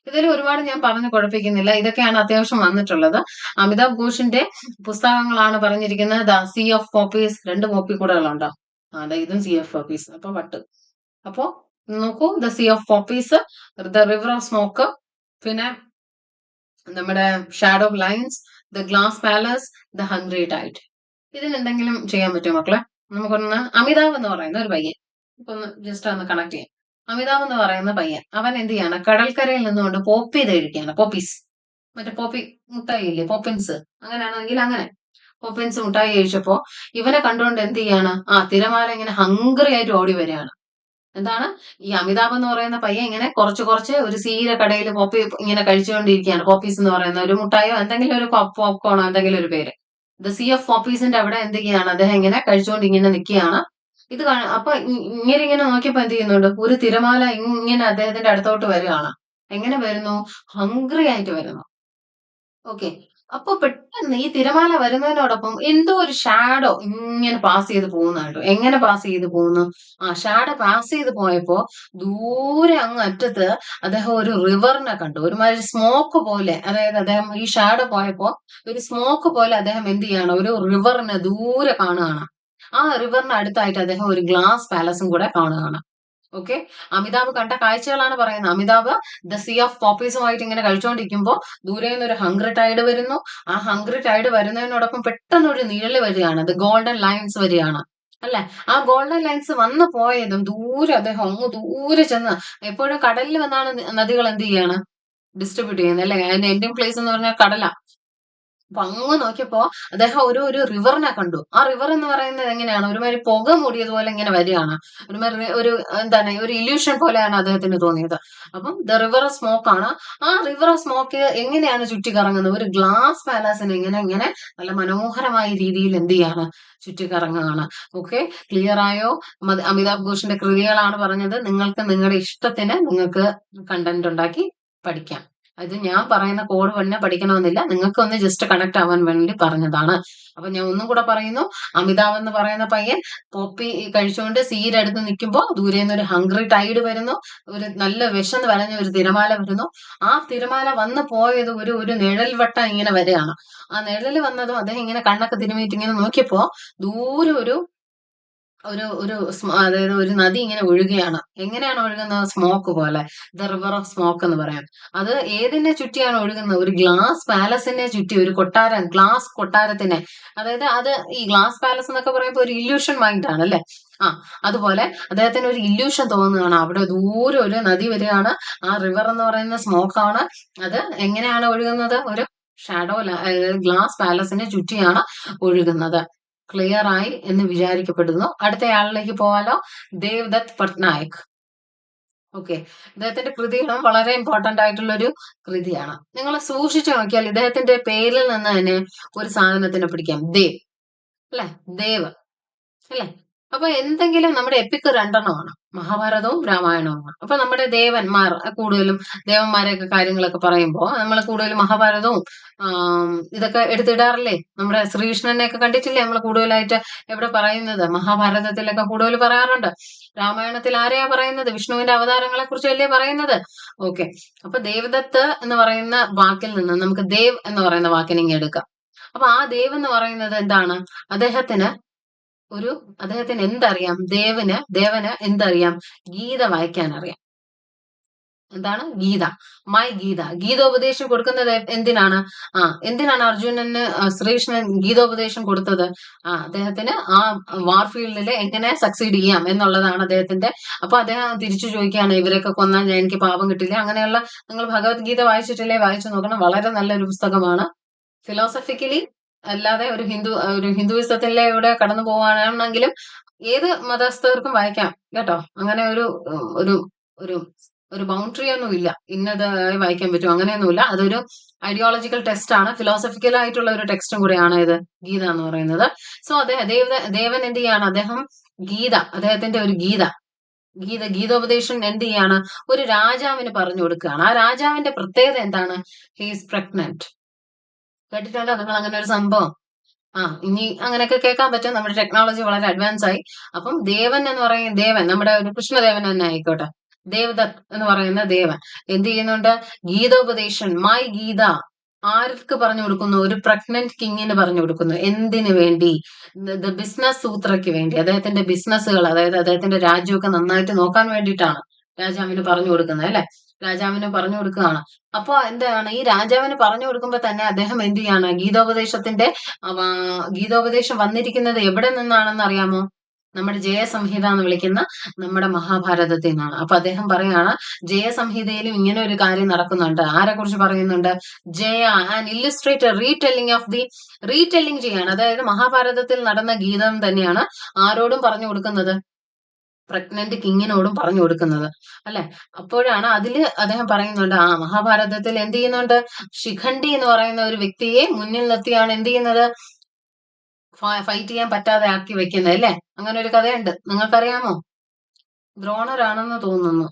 ഇതിൽ ഒരുപാട് ഞാൻ പറഞ്ഞു കുഴപ്പിക്കുന്നില്ല. ഇതൊക്കെയാണ് അത്യാവശ്യം വന്നിട്ടുള്ളത്. അമിതാഭ് ഘോഷിന്റെ പുസ്തകങ്ങളാണ് പറഞ്ഞിരിക്കുന്നത്. The sea of poppies, 2 poppy കൂടകളുണ്ടോ? അതെ, ഇതും സീ ഓഫ് പോപ്പീസ്. അപ്പൊ വട്ട്. അപ്പോ നോക്കൂ, the sea of poppies, the river of smoke, പിന്നെ നമ്മുടെ shadow of lines, the glass palace, the hungry tide. ഇതിന് എന്തെങ്കിലും ചെയ്യാൻ പറ്റുമോ മക്കളെ? നമുക്കൊന്ന് അമിതാഭ് എന്ന് പറയുന്ന ഒരു പയ്യൻ, ഇപ്പൊ ഒന്ന് ജസ്റ്റ് ഒന്ന് കണക്ട് ചെയ്യാം. അമിതാഭ് എന്ന് പറയുന്ന പയ്യൻ, അവൻ എന്ത് ചെയ്യാണ്? കടൽക്കരയിൽ നിന്നുകൊണ്ട് പോപ്പി കഴിക്കുകയാണ്. പോപ്പീസ്, മറ്റേ പോപ്പി മുട്ടായി ഇല്ലേ, പോപ്പിൻസ്, അങ്ങനെയാണെങ്കിൽ അങ്ങനെ പോപ്പിൻസ് മുട്ടായി കഴിച്ചപ്പോ ഇവനെ കണ്ടുകൊണ്ട് എന്ത് ചെയ്യാണ്? തിരമാല ഇങ്ങനെ ഹംഗ്രി ആയിട്ട് ഓടി വരികയാണ്. എന്താണ്? ഈ അമിതാഭ് എന്ന് പറയുന്ന പയ്യൻ ഇങ്ങനെ കുറച്ച് കുറച്ച് ഒരു സീര കടയിൽ പോപ്പി ഇങ്ങനെ കഴിച്ചുകൊണ്ടിരിക്കുകയാണ്. പോപ്പീസ് എന്ന് പറയുന്ന ഒരു മുട്ടായോ എന്തെങ്കിലും ഒരു പോപ്കോണോ എന്തെങ്കിലും ഒരു പേര്. ദ സീ ഓഫ് പോപ്പീസിന്റെ അവിടെ എന്ത് ചെയ്യാണ്? അദ്ദേഹം ഇങ്ങനെ കഴിച്ചുകൊണ്ട് ഇങ്ങനെ നിൽക്കുകയാണ്. ഇത് അപ്പൊ ഇങ്ങനെ നോക്കിയപ്പോ എന്ത് ചെയ്യുന്നുണ്ട്? ഒരു തിരമാല ഇങ്ങനെ അദ്ദേഹത്തിന്റെ അടുത്തോട്ട് വരികയാണ്. എങ്ങനെ വരുന്നു? ഹംഗ്രി ആയിട്ട് വരുന്നു. ഓക്കെ, അപ്പൊ പെട്ടെന്ന് ഈ തിരമാല വരുന്നതിനോടൊപ്പം എന്തോ ഒരു ഷാഡോ ഇങ്ങനെ പാസ് ചെയ്ത് പോകുന്നുണ്ട്. എങ്ങനെ പാസ് ചെയ്ത് പോകുന്നു? ഷാഡോ പാസ് ചെയ്ത് പോയപ്പോ ദൂരെ അങ്ങ് അറ്റത്ത് അദ്ദേഹം ഒരു റിവറിനെ കണ്ടു. ഒരുമാതിരി സ്മോക്ക് പോലെ, അതായത് അദ്ദേഹം ഈ ഷാഡോ പോയപ്പോ ഒരു സ്മോക്ക് പോലെ അദ്ദേഹം എന്ത് ചെയ്യാണ്? ഒരു റിവറിനെ ദൂരെ കാണുകയാണ്. ആ റിവറിന് അടുത്തായിട്ട് അദ്ദേഹം ഒരു ഗ്ലാസ് പാലസും കൂടെ കാണുകയാണ്. ഓക്കെ, അമിതാഭ് കണ്ട കാഴ്ചകളാണ് പറയുന്നത്. അമിതാഭ് ദ സീ ഓഫ് പോപ്പീസുമായിട്ട് ഇങ്ങനെ കഴിച്ചുകൊണ്ടിരിക്കുമ്പോൾ ദൂരെ നിന്ന് ഒരു ഹംഗ്രി ടൈഡ് വരുന്നു. ആ ഹംഗ്രി ടൈഡ് വരുന്നതിനോടൊപ്പം പെട്ടെന്ന് ഒരു നിഴല് വരികയാണ്. ദ ഗോൾഡൻ ലൈൻസ് വരികയാണ്. അല്ലെ, ആ ഗോൾഡൻ ലൈൻസ് വന്നു പോയതും ദൂരെ അദ്ദേഹം അങ്ങ് ദൂരെ ചെന്ന്, എപ്പോഴും കടലിൽ വന്നാണ് നദികൾ എന്ത് ചെയ്യാണ്? ഡിസ്ട്രിബ്യൂട്ട് ചെയ്യുന്നത് അല്ലെ. അതിന്റെ എൻഡിങ് പ്ലേസ് എന്ന് പറഞ്ഞാൽ കടല. അപ്പൊ അങ്ങ് നോക്കിയപ്പോ അദ്ദേഹം ഒരു റിവറിനെ കണ്ടു. ആ റിവർ എന്ന് പറയുന്നത് എങ്ങനെയാണ്, ഒരുമാതിരി പുക മൂടിയതുപോലെ ഇങ്ങനെ വരികയാണ്. ഒരുമാതിരി എന്താണ് ഒരു ഇല്യൂഷൻ പോലെയാണ് അദ്ദേഹത്തിന് തോന്നിയത്. അപ്പം ദ റിവർ ഓഫ് സ്മോക്ക് ആണ്. ആ റിവർ ഓഫ് സ്മോക്ക് എങ്ങനെയാണ് ചുറ്റിക്കറങ്ങുന്നത്, ഒരു ഗ്ലാസ് പാലസിന് ഇങ്ങനെ ഇങ്ങനെ നല്ല മനോഹരമായ രീതിയിൽ എന്ത് ചെയ്യാണ്, ചുറ്റിക്കറങ്ങുകയാണ്. ഓക്കെ, ക്ലിയർ ആയോ? അമിതാഭ് ഘോഷിന്റെ കൃതികളാണ് പറഞ്ഞത്. നിങ്ങൾക്ക് നിങ്ങളുടെ ഇഷ്ടത്തിന് നിങ്ങൾക്ക് കണ്ടന്റ് ഉണ്ടാക്കി പഠിക്കാം. അത് ഞാൻ പറയുന്ന കോഡ് തന്നെ പഠിക്കണമെന്നില്ല, നിങ്ങൾക്ക് ഒന്ന് ജസ്റ്റ് കണക്ട് ആവാൻ വേണ്ടി പറഞ്ഞതാണ്. അപ്പൊ ഞാൻ ഒന്നും കൂടെ പറയുന്നു. അമിതാഭ് എന്ന് പറയുന്ന പയ്യൻ പോപ്പി കഴിച്ചുകൊണ്ട് സീയുടെ അടുത്ത് നിൽക്കുമ്പോൾ ദൂരെ നിന്ന് ഒരു ഹംഗ്രി ടൈഡ് വരുന്നു, ഒരു നല്ല വിശന്ന് വരഞ്ഞ ഒരു തിരമാല വരുന്നു. ആ തിരമാല വന്നു പോയത് ഒരു നിഴൽ വട്ടം ഇങ്ങനെ വരികയാണ്. ആ നിഴൽ വന്നതും അദ്ദേഹം ഇങ്ങനെ കണ്ണൊക്കെ തിരുമിയിട്ട് ഇങ്ങനെ നോക്കിയപ്പോ ദൂരെ അതായത് ഒരു നദി ഇങ്ങനെ ഒഴുകുകയാണ്. എങ്ങനെയാണ് ഒഴുകുന്നത്? സ്മോക്ക് പോലെ. ദ റിവർ ഓഫ് സ്മോക്ക് എന്ന് പറയാം. അത് ഏതിനെ ചുറ്റിയാണ് ഒഴുകുന്നത്? ഒരു ഗ്ലാസ് പാലസിനെ ചുറ്റി, ഒരു കൊട്ടാരം, ഗ്ലാസ് കൊട്ടാരത്തിനെ. അതായത് അത് ഈ ഗ്ലാസ് പാലസ് എന്നൊക്കെ പറയുമ്പോൾ ഒരു ഇല്യൂഷൻ മൈൻഡ് ആണ് അല്ലെ? ആ, അതുപോലെ അദ്ദേഹത്തിന് ഒരു ഇല്യൂഷൻ തോന്നുകയാണ്. അവിടെ ദൂരെ ഒരു നദി വരികയാണ്. ആ റിവർ എന്ന് പറയുന്ന സ്മോക്ക് ആണ്. അത് എങ്ങനെയാണ് ഒഴുകുന്നത്? ഒരു ഷാഡോ, ഗ്ലാസ് പാലസിനെ ചുറ്റിയാണ് ഒഴുകുന്നത്. ക്ലിയർ ആയി എന്ന് വിചാരിക്കപ്പെടുന്നു. അടുത്തയാളിലേക്ക് പോവാലോ. ദേവ്ദത്ത് പട്നായക്. ഓക്കെ, ഇദ്ദേഹത്തിന്റെ കൃതികളും വളരെ ഇമ്പോർട്ടന്റ് ആയിട്ടുള്ള ഒരു കൃതിയാണ്. നിങ്ങൾ സൂക്ഷിച്ചു നോക്കിയാൽ ഇദ്ദേഹത്തിന്റെ പേരിൽ നിന്ന് തന്നെ ഒരു സാധനത്തിനെ പിടിക്കാം. ദേവ് അല്ലെ, ദേവ് അല്ലെ. അപ്പൊ എന്തെങ്കിലും നമ്മുടെ എപ്പിക്ക് രണ്ടെണ്ണമാണ്, മഹാഭാരതവും രാമായണവുമാണ്. അപ്പൊ നമ്മുടെ ദേവന്മാർ കൂടുതലും ദേവന്മാരെയൊക്കെ കാര്യങ്ങളൊക്കെ പറയുമ്പോൾ നമ്മൾ കൂടുതലും മഹാഭാരതവും ഇതൊക്കെ എടുത്തിടാറില്ലേ? നമ്മുടെ ശ്രീകൃഷ്ണനെയൊക്കെ കണ്ടിട്ടില്ലേ നമ്മൾ കൂടുതലായിട്ട് എവിടെ പറയുന്നത്? മഹാഭാരതത്തിലൊക്കെ കൂടുതൽ പറയാറുണ്ട്. രാമായണത്തിൽ ആരെയാ പറയുന്നത്? വിഷ്ണുവിന്റെ അവതാരങ്ങളെ കുറിച്ചല്ലേ പറയുന്നത്. ഓക്കെ, അപ്പൊ ദേവദത്ത് എന്ന് പറയുന്ന വാക്കിൽ നിന്ന് നമുക്ക് ദേവ് എന്ന് പറയുന്ന വാക്കിനെ ഇങ്ങ് എടുക്കാം. അപ്പൊ ആ ദേവ് എന്ന് പറയുന്നത് എന്താണ്? അദ്ദേഹത്തിന് എന്തറിയാം? ദേവന് എന്തറിയാം? ഗീത വായിക്കാൻ അറിയാം. എന്താണ്? ഗീത. മൈ ഗീത. ഗീതോപദേശം കൊടുക്കുന്നത് എന്തിനാണ് അർജുനന് ശ്രീകൃഷ്ണൻ ഗീതോപദേശം കൊടുത്തത്? അദ്ദേഹത്തിന് ആ വാർഫീൽഡിൽ എങ്ങനെ സക്സീഡ് ചെയ്യാം എന്നുള്ളതാണ് അദ്ദേഹത്തിന്റെ. അപ്പൊ അദ്ദേഹം തിരിച്ചു ചോദിക്കുകയാണ്, ഇവരൊക്കെ കൊന്നാൽ എനിക്ക് പാപം കിട്ടില്ല? അങ്ങനെയുള്ള, നിങ്ങൾ ഭഗവത്ഗീത വായിച്ചിട്ടില്ലേ? വായിച്ചു നോക്കണം, വളരെ നല്ലൊരു പുസ്തകമാണ്. ഫിലോസഫിക്കലി അല്ലാതെ ഒരു ഹിന്ദുയിസത്തിലൂടെ കടന്നു പോവാണെങ്കിലും ഏത് മതസ്ഥർക്കും വായിക്കാം കേട്ടോ. അങ്ങനെ ഒരു ഒരു ഒരു ബൗണ്ടറി ഒന്നും ഇല്ല, ഇന്നതായി വായിക്കാൻ പറ്റും അങ്ങനെയൊന്നുമില്ല. അതൊരു ഐഡിയോളജിക്കൽ ടെക്സ്റ്റ് ആണ്, ഫിലോസഫിക്കൽ ആയിട്ടുള്ള ഒരു ടെക്സ്റ്റും കൂടെയാണ് ഇത് ഗീത എന്ന് പറയുന്നത്. സോ ദേവൻ എന്ത് ചെയ്യാണ്? അദ്ദേഹത്തിന്റെ ഒരു ഗീതോപദേശം എന്ത് ചെയ്യാണ്? ഒരു രാജാവിന് പറഞ്ഞു കൊടുക്കുകയാണ്. ആ രാജാവിന്റെ പ്രത്യേകത എന്താണ്? He's pregnant. കേട്ടിട്ടുണ്ടോ നിങ്ങൾ അങ്ങനെ ഒരു സംഭവം? ഇനി അങ്ങനെയൊക്കെ കേൾക്കാൻ പറ്റും. നമ്മുടെ ടെക്നോളജി വളരെ അഡ്വാൻസ് ആയി. അപ്പം ദേവൻ എന്ന് പറയുന്ന നമ്മുടെ ഒരു കൃഷ്ണദേവൻ തന്നെ ആയിക്കോട്ടെ, ദേവദത്ത് എന്ന് പറയുന്ന ദേവൻ എന്ത് ചെയ്യുന്നുണ്ട്? ഗീതോപദേശം, മൈ ഗീത ആർക്ക് പറഞ്ഞു കൊടുക്കുന്നു? ഒരു പ്രഗ്നന്റ് കിങ്ങിന് പറഞ്ഞു കൊടുക്കുന്നു. എന്തിനു വേണ്ടി? ബിസിനസ് സൂത്രയ്ക്ക് വേണ്ടി. അദ്ദേഹത്തിന്റെ ബിസിനസ്സുകൾ, അതായത് അദ്ദേഹത്തിന്റെ രാജ്യമൊക്കെ നന്നായിട്ട് നോക്കാൻ വേണ്ടിയിട്ടാണ് രാജാവിന് പറഞ്ഞു കൊടുക്കുന്നത് അല്ലെ. രാജാവിന് പറഞ്ഞു കൊടുക്കുകയാണ്. അപ്പൊ എന്താണ്, ഈ രാജാവിന് പറഞ്ഞു കൊടുക്കുമ്പോ തന്നെ അദ്ദേഹം എന്ത് ചെയ്യാണ്? ഗീതോപദേശം വന്നിരിക്കുന്നത് എവിടെ നിന്നാണെന്ന് അറിയാമോ? നമ്മുടെ ജയസംഹിത എന്ന് വിളിക്കുന്ന നമ്മുടെ മഹാഭാരതത്തിൽ നിന്നാണ്. അപ്പൊ അദ്ദേഹം പറയാണ്, ജയസംഹിതയിലും ഇങ്ങനെ ഒരു കാര്യം നടക്കുന്നുണ്ട്. ആരെ കുറിച്ച് പറയുന്നുണ്ട്? ജയ ആൻഡ് ഇല്ലുസ്ട്രേറ്റർ റീടെല്ലിംഗ് ചെയ്യാണ്. അതായത് മഹാഭാരതത്തിൽ നടന്ന ഗീതം തന്നെയാണ് ആരോടും പറഞ്ഞു കൊടുക്കുന്നത്? പ്രഗ്നന്റ് കിങ്ങിനോടും പറഞ്ഞു കൊടുക്കുന്നത് അല്ലെ. അപ്പോഴാണ് അദ്ദേഹം പറയുന്നുണ്ട്, മഹാഭാരതത്തിൽ എന്ത് ചെയ്യുന്നുണ്ട്? ശിഖണ്ഡി എന്ന് പറയുന്ന ഒരു വ്യക്തിയെ മുന്നിൽ നിർത്തിയാണ് എന്ത് ചെയ്യുന്നത്? ഫൈറ്റ് ചെയ്യാൻ പറ്റാതെ ആക്കി വെക്കുന്നത് അല്ലെ. അങ്ങനെ ഒരു കഥയുണ്ട്, നിങ്ങൾക്കറിയാമോ? ദ്രോണരാണെന്ന് തോന്നുന്നു.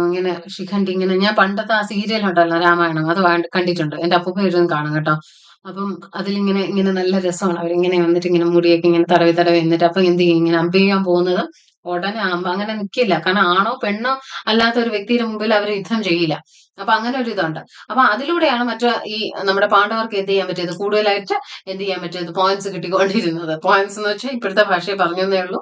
ഇങ്ങനെ ശിഖണ്ഡി, ഇങ്ങനെ ഞാൻ പണ്ടത്തെ ആ സീരിയൽ ഉണ്ടല്ലോ രാമായണം, അത് കണ്ടിട്ടുണ്ട്. എന്റെ അപ്പൂപ്പ ഇരുന്ന് കാണും കേട്ടോ. അപ്പം അതിലിങ്ങനെ ഇങ്ങനെ നല്ല രസമാണ്. അവരിങ്ങനെ വന്നിട്ട് ഇങ്ങനെ മുടിയൊക്കെ ഇങ്ങനെ തടവി എന്നിട്ട് അപ്പൊ എന്ത് ചെയ്യും? ഇങ്ങനെ അമ്പ് ചെയ്യാൻ പോകുന്നത് ഉടനെ അങ്ങനെ നിൽക്കില്ല. കാരണം ആണോ പെണ്ണോ അല്ലാത്ത ഒരു വ്യക്തിയുടെ മുമ്പിൽ അവർ യുദ്ധം ചെയ്യില്ല. അപ്പൊ അങ്ങനെ ഒരു ഇതുണ്ട്. അപ്പൊ അതിലൂടെയാണ് ഈ നമ്മുടെ പാണ്ഡവർക്ക് എന്ത് ചെയ്യാൻ പറ്റിയത്? കൂടുതലായിട്ട് എന്ത് ചെയ്യാൻ പറ്റിയത്? പോയിന്റ്സ് കിട്ടിക്കൊണ്ടിരുന്നത്. പോയിന്റ്സ് എന്ന് വെച്ചാൽ ഇപ്പോഴത്തെ ഭാഷയെ പറഞ്ഞേ ഉള്ളൂ.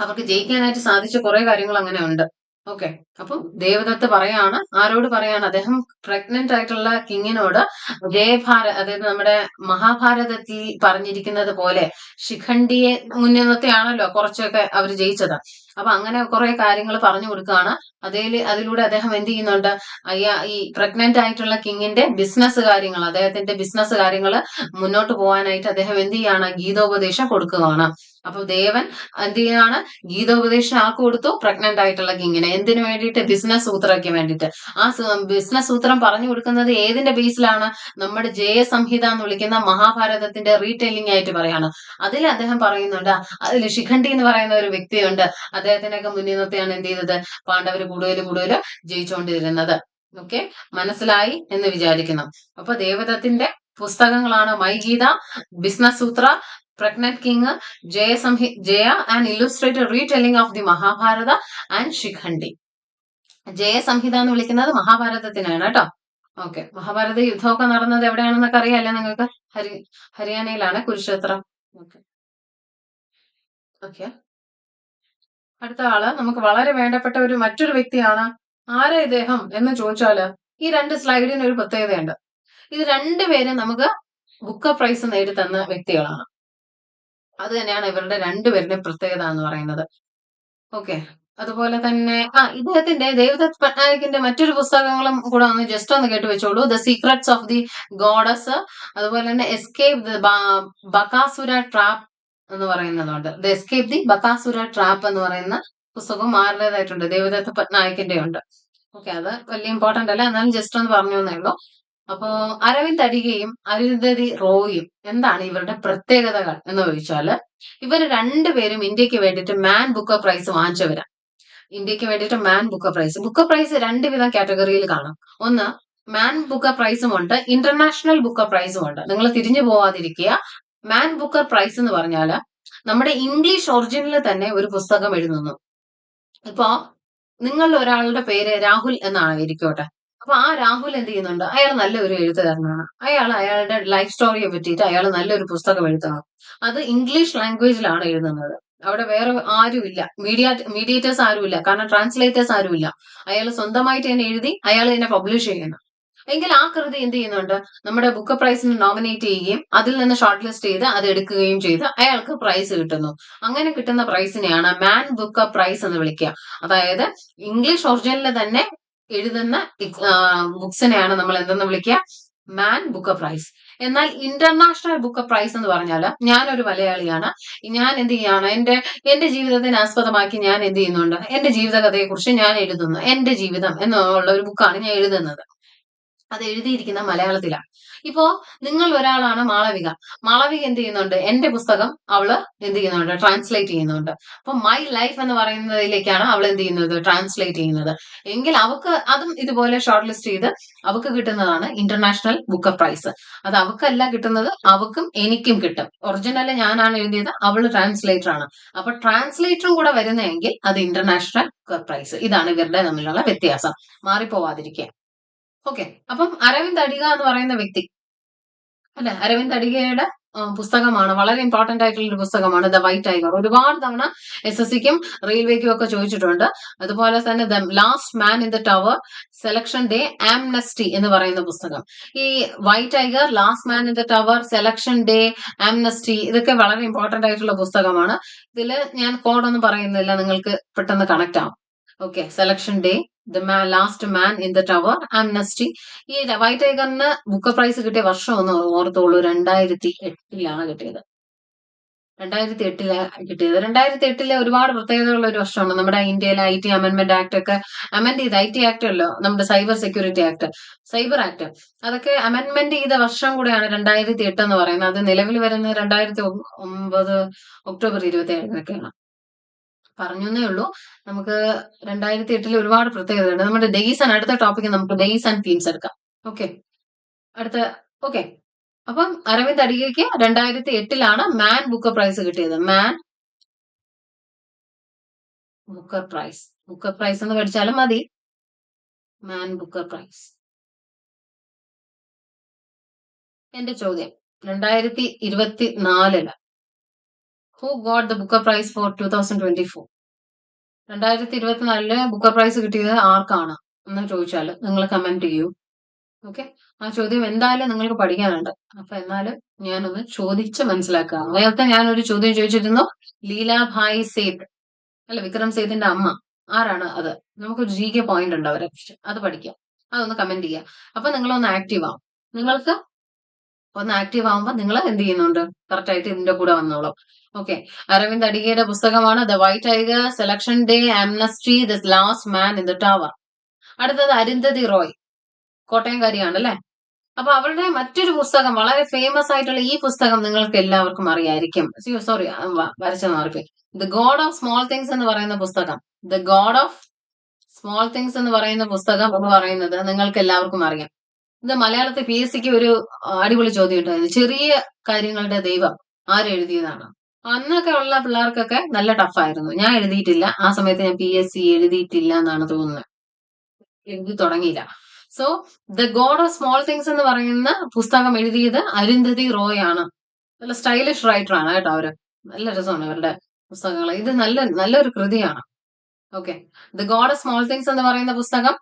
അവർക്ക് ജയിക്കാനായിട്ട് സാധിച്ച കുറെ കാര്യങ്ങൾ അങ്ങനെ ഉണ്ട്. ഓക്കെ. അപ്പം ദേവദത്ത് പറയാണ്, ആരോട് പറയാണ്? അദ്ദേഹം പ്രഗ്നന്റ് ആയിട്ടുള്ള കിങ്ങിനോട് അതായത് നമ്മുടെ മഹാഭാരതത്തിൽ പറഞ്ഞിരിക്കുന്നത് പോലെ ശിഖണ്ഡിയെ മുന്നിൽ നിർത്തിയാണല്ലോ കുറച്ചൊക്കെ അവർ ജയിച്ചത്. അപ്പൊ അങ്ങനെ കുറെ കാര്യങ്ങൾ പറഞ്ഞു കൊടുക്കുകയാണ്. അതിലൂടെ അദ്ദേഹം എന്ത് ചെയ്യുന്നുണ്ട്? ഈ പ്രഗ്നന്റ് ആയിട്ടുള്ള കിങ്ങിന്റെ ബിസിനസ് കാര്യങ്ങൾ, അദ്ദേഹത്തിന്റെ ബിസിനസ് കാര്യങ്ങൾ മുന്നോട്ട് പോകാനായിട്ട് അദ്ദേഹം എന്ത് ചെയ്യാണ്? ഗീതോപദേശം കൊടുക്കുകയാണ്. അപ്പൊ ദേവൻ എന്ത് ചെയ്യാണ്? ഗീതോപദേശം ആർക്ക് കൊടുത്തു? പ്രഗ്നന്റ് ആയിട്ടുള്ള കിങ്ങിനെ. എന്തിനു വേണ്ടിയിട്ട്? ബിസിനസ് സൂത്രയ്ക്ക് വേണ്ടിയിട്ട്. ആ ബിസിനസ് സൂത്രം പറഞ്ഞു കൊടുക്കുന്നത് ഏതിന്റെ ബേസിലാണ്? നമ്മുടെ ജയസംഹിത എന്ന് വിളിക്കുന്ന മഹാഭാരതത്തിന്റെ റീടെയിലിംഗ് ആയിട്ട് പറയാണ്. അതിൽ അദ്ദേഹം പറയുന്നുണ്ട്, അതിൽ ശിഖണ്ഡി എന്ന് പറയുന്ന ഒരു വ്യക്തിയുണ്ട്, അദ്ദേഹത്തിനൊക്കെ മുന്നിൽ നിർത്തിയാണ് എന്ത് ചെയ്തത്? പാണ്ഡവര് കൂടുതൽ ജയിച്ചുകൊണ്ടിരുന്നത്. ഓക്കെ, മനസ്സിലായി എന്ന് വിചാരിക്കുന്നു. അപ്പൊ ദേവദത്തിന്റെ പുസ്തകങ്ങളാണ് മൈഗീത, business Sutra, pregnant king, Jaya and illustrated റീടെല്ലിംഗ് of the Mahabharata and Shikhandi. ജയസംഹിത എന്ന് വിളിക്കുന്നത് മഹാഭാരതത്തിനാണ് കേട്ടോ. ഓക്കെ, മഹാഭാരത യുദ്ധമൊക്കെ നടന്നത് എവിടെയാണെന്നൊക്കെ അറിയാല്ലേ നിങ്ങൾക്ക്? ഹരിയാനയിലാണ്, കുരുക്ഷേത്രം. Okay okay. അടുത്ത ആള് നമുക്ക് വളരെ വേണ്ടപ്പെട്ട മറ്റൊരു വ്യക്തിയാണ്. ആരാ ഇദ്ദേഹം എന്ന് ചോദിച്ചാല്, ഈ 2 സ്ലൈഡിന് ഒരു പ്രത്യേകതയുണ്ട്. ഇത് രണ്ടുപേരും നമുക്ക് ബുക്കർ പ്രൈസ് നേടിത്തന്ന വ്യക്തികളാണ്. അത് തന്നെയാണ് ഇവരുടെ രണ്ടുപേരുടെയും പ്രത്യേകത എന്ന് പറയുന്നത്. ഓക്കെ, അതുപോലെ തന്നെ ഇദ്ദേഹത്തിന്റെ ദേവദത്ത് പട്നായിക്കിന്റെ മറ്റൊരു പുസ്തകങ്ങളും കൂടെ ഒന്ന് ജസ്റ്റ് ഒന്ന് കേട്ട് വെച്ചോളൂ. The secrets of the goddess, അതുപോലെ തന്നെ എസ്കേപ്പ് ദ ബക്കാസുര ട്രാപ്പ് എന്ന് പറയുന്നതുണ്ട്. ദ എസ്കേപ്പ് ദി ബക്കാസുര ട്രാപ്പ് എന്ന് പറയുന്ന പുസ്തകവും ആരുടേതായിട്ടുണ്ട്? ദേവദത്ത് പട്നായിക്കിന്റെ ഉണ്ട്. ഓക്കെ, അത് വലിയ ഇമ്പോർട്ടന്റ് അല്ല, എന്നാലും ജസ്റ്റ് ഒന്ന് പറഞ്ഞു എന്നേ ഉള്ളൂ. അപ്പോ അരവിന്ദ് അടികയും അരുന്ധതി റോയും എന്താണ് ഇവരുടെ പ്രത്യേകതകൾ എന്ന് ചോദിച്ചാല്, ഇവർ രണ്ടുപേരും ഇന്ത്യക്ക് വേണ്ടിയിട്ട് മാൻ ബുക്കർ പ്രൈസ് വാങ്ങിച്ചവരാ. ഇന്ത്യക്ക് വേണ്ടിയിട്ട് മാൻ ബുക്കർ പ്രൈസ് രണ്ട് വിധം കാറ്റഗറിയിൽ കാണും. ഒന്ന്, മാൻ ബുക്കർ പ്രൈസും ഉണ്ട്, ഇന്റർനാഷണൽ ബുക്കർ പ്രൈസും ഉണ്ട്. നിങ്ങൾ തിരിഞ്ഞു പോവാതിരിക്കുക. മാൻ ബുക്കർ പ്രൈസ് എന്ന് പറഞ്ഞാല് നമ്മുടെ ഇംഗ്ലീഷ് ഒറിജിനലിൽ തന്നെ ഒരു പുസ്തകം എഴുതുന്നു. ഇപ്പോ നിങ്ങളിൽ ഒരാളുടെ പേര് രാഹുൽ എന്നാണ് ഇരിക്കോട്ടെ. അപ്പൊ ആ രാഹുൽ എന്ത് ചെയ്യുന്നുണ്ട്? അയാൾ നല്ലൊരു എഴുത്തുകാരനാണ്. അയാളുടെ ലൈഫ് സ്റ്റോറിയെ പറ്റിയിട്ട് അയാൾ നല്ലൊരു പുസ്തകം എഴുതണം. അത് ഇംഗ്ലീഷ് ലാംഗ്വേജിലാണ് എഴുതുന്നത്. അവിടെ വേറെ ആരുമില്ല, മീഡിയേറ്റേഴ്സ് ആരുമില്ല, കാരണം ട്രാൻസ്ലേറ്റേഴ്സ് ആരുമില്ല. അയാൾ സ്വന്തമായിട്ട് തന്നെ എഴുതി അയാൾ തന്നെ പബ്ലിഷ് ചെയ്യുന്നു. എങ്കിൽ ആ കൃതി എന്ത് ചെയ്യുന്നുണ്ട്? നമ്മുടെ ബുക്ക് പ്രൈസിന് നോമിനേറ്റ് ചെയ്യുകയും അതിൽ നിന്ന് ഷോർട്ട് ലിസ്റ്റ് ചെയ്ത് അത് എടുക്കുകയും ചെയ്ത് അയാൾക്ക് പ്രൈസ് കിട്ടുന്നു. അങ്ങനെ കിട്ടുന്ന പ്രൈസിനെയാണ് മാൻ ബുക്ക് പ്രൈസ് എന്ന് വിളിക്കുക. അതായത് ഇംഗ്ലീഷ് ഒറിജിനലിൽ തന്നെ എഴുതുന്ന ബുക്സിനെയാണ് നമ്മൾ എന്തെന്ന് വിളിക്കുക? മാൻ ബുക്ക് പ്രൈസ്. എന്നാൽ ഇന്റർനാഷണൽ ബുക്ക് പ്രൈസ് എന്ന് പറഞ്ഞാൽ, ഞാനൊരു മലയാളിയാണ്, ഞാൻ എന്ത് ചെയ്യാണ്? എന്റെ ജീവിതത്തിനെ ആസ്പദമാക്കി ഞാൻ എന്ത് ചെയ്യുന്നുണ്ട്? എന്റെ ജീവിതകഥയെ കുറിച്ച് ഞാൻ എഴുതുന്നു. എന്റെ ജീവിതം എന്നുള്ള ഒരു ബുക്കാണ് ഞാൻ എഴുതുന്നത്. അത് എഴുതിയിരിക്കുന്ന മലയാളത്തിലാണ്. ഇപ്പോ നിങ്ങൾ ഒരാളാണ് മാളവിക. മാളവിക എന്ത് ചെയ്യുന്നുണ്ട്? എന്റെ പുസ്തകം അവള് എന്ത് ചെയ്യുന്നുണ്ട്? ട്രാൻസ്ലേറ്റ് ചെയ്യുന്നുണ്ട്. അപ്പൊ മൈ ലൈഫ് എന്ന് പറയുന്നതിലേക്കാണ് അവൾ എന്ത് ചെയ്യുന്നത്? ട്രാൻസ്ലേറ്റ് ചെയ്യുന്നത്. എങ്കിൽ അവക്ക് അതും ഇതുപോലെ ഷോർട്ട് ലിസ്റ്റ് ചെയ്ത് അവക്ക് കിട്ടുന്നതാണ് ഇന്റർനാഷണൽ ബുക്ക് പ്രൈസ്. അത് അവക്കല്ല കിട്ടുന്നത്, അവക്കും എനിക്കും കിട്ടും. ഒറിജിനൽ ഞാനാണ് എഴുതിയത്, അവള് ട്രാൻസ്ലേറ്റർ ആണ്. അപ്പൊ ട്രാൻസ്ലേറ്ററും കൂടെ വരുന്നതെങ്കിൽ അത് ഇന്റർനാഷണൽ ബുക്ക് പ്രൈസ്. ഇതാണ് ഇവരുടെ തമ്മിലുള്ള വ്യത്യാസം. മാറിപ്പോവാതിരിക്കുക. ഓക്കെ, അപ്പം അരവിന്ദ് അടിക എന്ന് പറയുന്ന വ്യക്തി അല്ലെ, അരവിന്ദ് അടികയുടെ പുസ്തകമാണ്, വളരെ ഇമ്പോർട്ടന്റ് ആയിട്ടുള്ള ഒരു പുസ്തകമാണ് ദ വൈറ്റ് ടൈഗർ. ഒരുപാട് തവണ SSCക്കും റെയിൽവേക്കും ഒക്കെ ചോദിച്ചിട്ടുണ്ട്. അതുപോലെ തന്നെ the last man in the tower, selection day, Amnesty എന്ന് പറയുന്ന പുസ്തകം. ഈ white tiger, last man in the tower, selection day, Amnesty, ഇതൊക്കെ വളരെ ഇമ്പോർട്ടന്റ് ആയിട്ടുള്ള പുസ്തകമാണ്. ഇതിൽ ഞാൻ കോഡൊന്നും പറയുന്നില്ല, നിങ്ങൾക്ക് പെട്ടെന്ന് കണക്ട് ആവും. Okay, selection day, the last man in the tower, Amnesty. ഈ വൈറ്റ് ടൈഗറിന് ബുക്ക് പ്രൈസ് കിട്ടിയ വർഷം ഒന്ന് ഓർത്തോളൂ, 2008 കിട്ടിയത്. 2008 ഒരുപാട് പ്രത്യേകതകളുള്ള ഒരു വർഷമാണ്. നമ്മുടെ ഇന്ത്യയിലെ IT അമെന്റ്മെന്റ് ആക്ട് ഒക്കെ അമെന്റ് ചെയ്ത്, IT ആക്ട് അല്ലോ, നമ്മുടെ cyber security act, cyber act, അതൊക്കെ അമെന്റ്മെന്റ് ചെയ്ത വർഷം കൂടെയാണ് 2008 എന്ന് പറയുന്നത്. അത് നിലവിൽ വരുന്നത് 2009 ഒക്ടോബർ 27-നൊക്കെയാണ്. പറഞ്ഞേ ഉള്ളൂ. നമുക്ക് 2008 ഒരുപാട് പ്രത്യേകതയുണ്ട്. നമ്മുടെ ഡേയ്സ് ആൻഡ് അടുത്ത ടോപ്പിക്ക് നമുക്ക് ഡേയ്സ് ആൻഡ് തീംസ് എടുക്കാം. ഓക്കെ, അടുത്ത. ഓക്കെ, അപ്പം അരവിന്ദ് അടികയ്ക്ക് 2008 മാൻ ബുക്കർ പ്രൈസ് കിട്ടിയത്. Man Booker Prize, Booker Prize എന്ന് പഠിച്ചാലും മതി. Man Booker Prize. എന്റെ ചോദ്യം, 2024 who got the Booker Prize for 2024? 2024 Booker Prize കിട്ടിയത് ആർക്കാണ് എന്ന് ചോദിച്ചാൽ നിങ്ങൾ കമന്റ് ചെയ്യൂ. ഓക്കെ, ആ ചോദ്യം എന്തായാലും നിങ്ങൾക്ക് പഠിക്കാനുണ്ട്. അപ്പൊ എന്നാലും ഞാനൊന്ന് ചോദിച്ച് മനസ്സിലാക്കുക. നേരത്തെ ഞാനൊരു ചോദ്യം ചോദിച്ചിരുന്നു, ലീലാഭായ് സേത്ത് അല്ല, വിക്രം സേത്തിന്റെ അമ്മ ആരാണ് അത്? നമുക്കൊരു GK പോയിന്റ് ഉണ്ട് അവരെ കുറിച്ച്, അത് പഠിക്കാം. അതൊന്ന് കമന്റ് ചെയ്യാം. അപ്പൊ നിങ്ങളൊന്ന് ആക്റ്റീവ് ആവും. നിങ്ങൾക്ക് ഒന്ന് ആക്റ്റീവ് ആവുമ്പോൾ നിങ്ങൾ എന്ത് ചെയ്യുന്നുണ്ട്, കറക്റ്റ് ആയിട്ട് ഇതിന്റെ കൂടെ വന്നോളൂ. ഓക്കെ, അരവിന്ദ് അടികയുടെ പുസ്തകമാണ് the white tiger, selection day, Amnesty, the last man in the tower. അടുത്തത് അരുന്ധതി റോയ്, കോട്ടയംകാരിയാണ് അല്ലെ. അപ്പൊ അവരുടെ മറ്റൊരു പുസ്തകം, വളരെ ഫേമസ് ആയിട്ടുള്ള ഈ പുസ്തകം നിങ്ങൾക്ക് എല്ലാവർക്കും അറിയായിരിക്കും. സോറി, വരച്ച മാറിപ്പോയി. The god of small things എന്ന് പറയുന്ന പുസ്തകം, the god of small things എന്ന് പറയുന്ന പുസ്തകം എന്ന് പറയുന്നത് നിങ്ങൾക്ക് എല്ലാവർക്കും അറിയാം. ഇത് മലയാളത്തിൽ PSCക്ക് ഒരു അടിപൊളി ചോദ്യം ഉണ്ടായിരുന്നു, ചെറിയ കാര്യങ്ങളുടെ ദൈവം ആരെഴുതിയതാണ്. അന്നൊക്കെ ഉള്ള പിള്ളേർക്കൊക്കെ നല്ല ടഫായിരുന്നു. ഞാൻ എഴുതിയിട്ടില്ല, ആ സമയത്ത് ഞാൻ PSC എഴുതിയിട്ടില്ല എന്നാണ് തോന്നുന്നത്, എഴുതി തുടങ്ങിയില്ല. So the god of small things എന്ന് പറയുന്ന പുസ്തകം എഴുതിയത് അരുന്ധതി റോയ് ആണ്. നല്ല സ്റ്റൈലിഷ് റൈറ്റർ ആണ് കേട്ടോ അവര്. നല്ല രസമാണ് അവരുടെ പുസ്തകങ്ങൾ. ഇത് നല്ലൊരു കൃതിയാണ്. Okay, the god of small things എന്ന് പറയുന്ന പുസ്തകം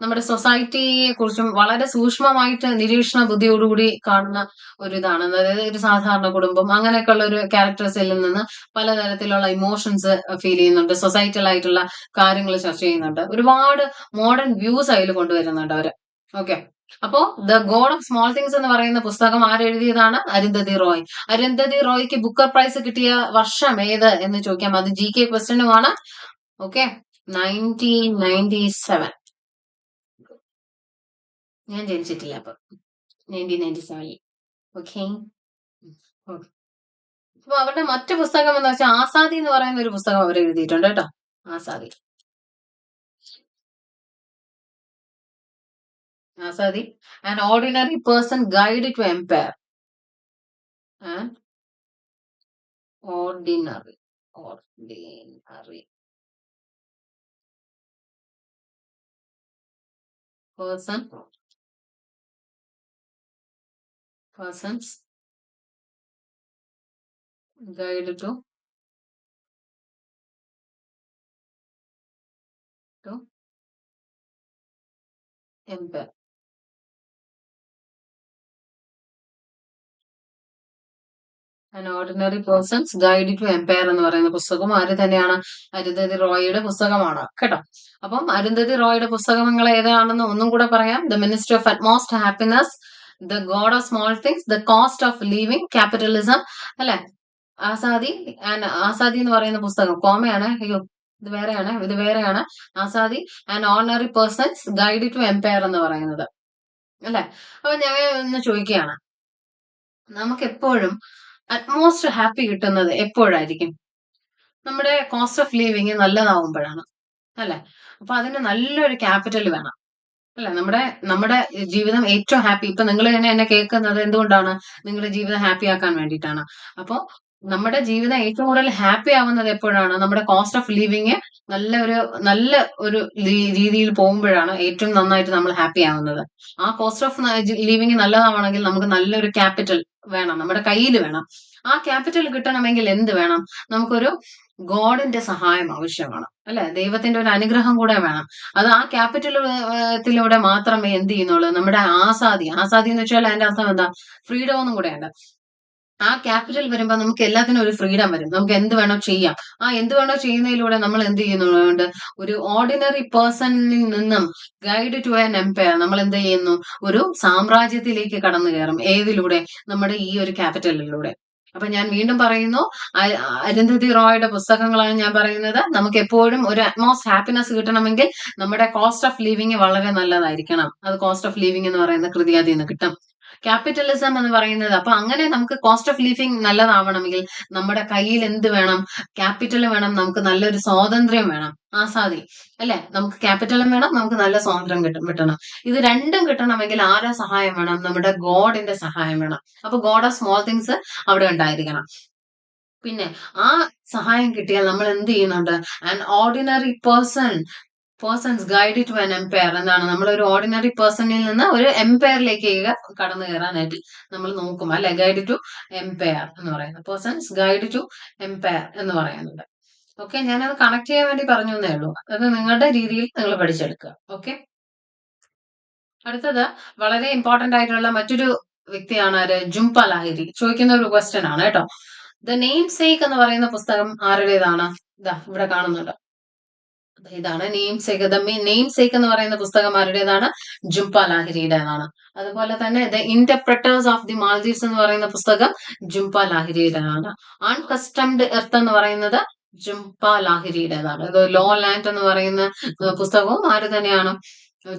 നമ്മുടെ സൊസൈറ്റിയെ കുറിച്ചും വളരെ സൂക്ഷ്മമായിട്ട് നിരീക്ഷണ ബുദ്ധിയോടുകൂടി കാണുന്ന ഒരു ഇതാണ്. അതായത് ഒരു സാധാരണ കുടുംബം, അങ്ങനെയൊക്കെയുള്ള ഒരു ക്യാരക്ടേഴ്സിൽ നിന്ന് പലതരത്തിലുള്ള ഇമോഷൻസ് ഫീൽ ചെയ്യുന്നുണ്ട്, സൊസൈറ്റൽ ആയിട്ടുള്ള കാര്യങ്ങൾ ചർച്ച ചെയ്യുന്നുണ്ട്, ഒരുപാട് മോഡേൺ വ്യൂസ് അതിൽ കൊണ്ടുവരുന്നുണ്ട് അവര്. ഓക്കെ, അപ്പോ the god of small things എന്ന് പറയുന്ന പുസ്തകം ആരെഴുതിയതാണ്? അരുന്ധതി റോയ്. അരുന്ധതി റോയ്ക്ക് ബുക്കർ പ്രൈസ് കിട്ടിയ വർഷം ഏത് എന്ന് ചോദിക്കാം. അത് GK ക്വസ്റ്റ്യനുമാണ്. ഓക്കെ, 1997. ഞാൻ ജനിച്ചിട്ടില്ല അപ്പൊ 1997. ഓക്കെ, അപ്പൊ അവരുടെ മറ്റു പുസ്തകം എന്ന് വെച്ചാൽ ആസാദി എന്ന് പറയുന്ന ഒരു പുസ്തകം അവർ എഴുതിയിട്ടുണ്ട് കേട്ടോ. Azadi, Azadi, an ordinary person guide to empire. An ordinary persons guide to empire. An ordinary person's guide to empire എന്ന് പറയുന്ന പുസ്തകം ആര് തന്നെയാണ്? അരുന്ധതി റോയിയുടെ പുസ്തകമാണ് കേട്ടോ. അപ്പം അരുന്ധതി റോയിയുടെ പുസ്തകങ്ങൾ ഏതാണെന്ന് ഒന്നും കൂടെ പറയാം. The ministry of utmost happiness, the god of small things, the cost of living, capitalism അല്ലെ, ആസാദി. ആസാദി എന്ന് പറയുന്ന പുസ്തകം കോമയാണ്, അയ്യോ ഇത് വേറെയാണ്. Azadi and ordinary person's guide to empire എന്ന് പറയുന്നത് അല്ലെ. അപ്പൊ ഞാൻ ഒന്ന് ചോദിക്കുകയാണ്, നമുക്ക് എപ്പോഴും അറ്റ്മോസ്റ്റ് ഹാപ്പി കിട്ടുന്നത് എപ്പോഴായിരിക്കും? നമ്മുടെ കോസ്റ്റ് ഓഫ് ലിവിങ് നല്ലതാവുമ്പോഴാണ് അല്ലെ. അപ്പൊ അതിന് നല്ലൊരു ക്യാപിറ്റൽ വേണം അല്ലെ. നമ്മുടെ ജീവിതം ഏറ്റവും ഹാപ്പി, ഇപ്പൊ നിങ്ങൾ തന്നെ എന്നെ കേൾക്കുന്നത് എന്തുകൊണ്ടാണ്? നിങ്ങളുടെ ജീവിതം ഹാപ്പി ആക്കാൻ വേണ്ടിയിട്ടാണ്. അപ്പൊ നമ്മുടെ ജീവിതം ഏറ്റവും കൂടുതൽ ഹാപ്പി ആവുന്നത് എപ്പോഴാണ്? നമ്മുടെ കോസ്റ്റ് ഓഫ് ലിവിങ് നല്ല ഒരു രീതിയിൽ പോകുമ്പോഴാണ് ഏറ്റവും നന്നായിട്ട് നമ്മൾ ഹാപ്പി ആവുന്നത്. ആ കോസ്റ്റ് ഓഫ് ലിവിങ് നല്ലതാവണമെങ്കിൽ നമുക്ക് നല്ലൊരു ക്യാപിറ്റൽ വേണം, നമ്മുടെ കയ്യിൽ വേണം. ആ ക്യാപിറ്റൽ കിട്ടണമെങ്കിൽ എന്ത് വേണം? നമുക്കൊരു ഗോഡിന്റെ സഹായം ആവശ്യമാണ് അല്ലെ. ദൈവത്തിന്റെ ഒരു അനുഗ്രഹം കൂടെ വേണം. അത് ആ ക്യാപിറ്റലത്തിലൂടെ മാത്രമേ എന്ത് ചെയ്യുന്നുള്ളൂ? നമ്മുടെ ആസാദി എന്ന് വെച്ചാൽ അതിന്റെ അർത്ഥം എന്താ? ഫ്രീഡം ഒന്നും കൂടെയുണ്ട്. ആ ക്യാപിറ്റൽ വരുമ്പോൾ നമുക്ക് എല്ലാത്തിനും ഒരു ഫ്രീഡം വരും. നമുക്ക് എന്ത് വേണോ ചെയ്യാം. ആ എന്ത് വേണോ ചെയ്യുന്നതിലൂടെ നമ്മൾ എന്ത് ചെയ്യുന്നുണ്ട്? ഒരു ഓർഡിനറി പേഴ്സണിൽ നിന്നും ഗൈഡ് ടു ആൻ എംപയർ നമ്മൾ എന്ത് ചെയ്യുന്നു? ഒരു സാമ്രാജ്യത്തിലേക്ക് കടന്നു കയറും. ഏതിലൂടെ? നമ്മുടെ ഈ ഒരു ക്യാപിറ്റലിലൂടെ. അപ്പൊ ഞാൻ വീണ്ടും പറയുന്നു, അരുന്ധതി റോയുടെ പുസ്തകങ്ങളാണ് ഞാൻ പറയുന്നത്. നമുക്ക് എപ്പോഴും ഒരു അറ്റ്മോസ്റ്റ് ഹാപ്പിനെസ് കിട്ടണമെങ്കിൽ നമ്മുടെ കോസ്റ്റ് ഓഫ് ലിവിങ് വളരെ നല്ലതായിരിക്കണം. അത് കോസ്റ്റ് ഓഫ് ലിവിങ് എന്ന് പറയുന്ന കൃതി അതിൽ നിന്ന് കിട്ടും. ക്യാപിറ്റലിസം എന്ന് പറയുന്നത്, അപ്പൊ അങ്ങനെ നമുക്ക് കോസ്റ്റ് ഓഫ് ലിവിങ് നല്ലതാവണമെങ്കിൽ നമ്മുടെ കയ്യിൽ എന്ത് വേണം? ക്യാപിറ്റൽ വേണം, നമുക്ക് നല്ലൊരു സ്വാതന്ത്ര്യം വേണം. ആസാദി അല്ലെ, നമുക്ക് ക്യാപിറ്റലും വേണം, നമുക്ക് നല്ല സ്വാതന്ത്ര്യം കിട്ടണം. ഇത് രണ്ടും കിട്ടണമെങ്കിൽ ആരാ സഹായം വേണം? നമ്മുടെ ഗോഡിന്റെ സഹായം വേണം. അപ്പൊ ഗോഡ് ഓഫ് സ്മോൾ തിങ്സ് അവിടെ ഉണ്ടായിരിക്കണം. പിന്നെ ആ സഹായം കിട്ടിയാൽ നമ്മൾ എന്ത് ചെയ്യുന്നുണ്ട്? An ordinary person's guide to an empire എന്നാണ്. നമ്മൾ ഒരു ഓർഡിനറി പേഴ്സണിൽ നിന്ന് ഒരു എംപയറിലേക്ക് കടന്നു കയറാനായിട്ട് നമ്മൾ നോക്കും അല്ലെ. ഗൈഡ് ടു എംപയർ എന്ന് പറയുന്നത്, പേഴ്സൺസ് ഗൈഡ് ടു എംപയർ എന്ന് പറയുന്നുണ്ട്. ഓക്കെ, ഞാനത് കണക്ട് ചെയ്യാൻ വേണ്ടി പറഞ്ഞു എന്നേ ഉള്ളൂ. അത് നിങ്ങളുടെ രീതിയിൽ നിങ്ങൾ പഠിച്ചെടുക്കുക. ഓക്കെ. അടുത്തത് വളരെ ഇമ്പോർട്ടന്റ് ആയിട്ടുള്ള മറ്റൊരു വ്യക്തിയാണ് ആര്? ജുംപ ലാഹിരി. ചോദിക്കുന്ന ഒരു ക്വസ്റ്റ്യൻ ആണ് കേട്ടോ. ദ നെയിം സേക്ക് എന്ന് പറയുന്ന പുസ്തകം ആരുടേതാണ്? ഇതാ ഇവിടെ കാണുന്നുണ്ട്. ഇതാണ് name sake. The name sake എന്ന് പറയുന്ന പുസ്തകം ആരുടേതാണ്? ജുംപ ലാഹിരിയുടേതാണ്. അതുപോലെ തന്നെ the interpreters of the Maldives എന്ന് പറയുന്ന പുസ്തകം ജുംപ ലാഹിരിയുടേതാണ്. അൺകസ്റ്റംഡ് എർത്ത് എന്ന് പറയുന്നത് ജുംപ ലാഹിരിയുടേതാണ്. ഇത് ലോ ലാൻഡ് എന്ന് പറയുന്ന പുസ്തകവും ആര് തന്നെയാണ്?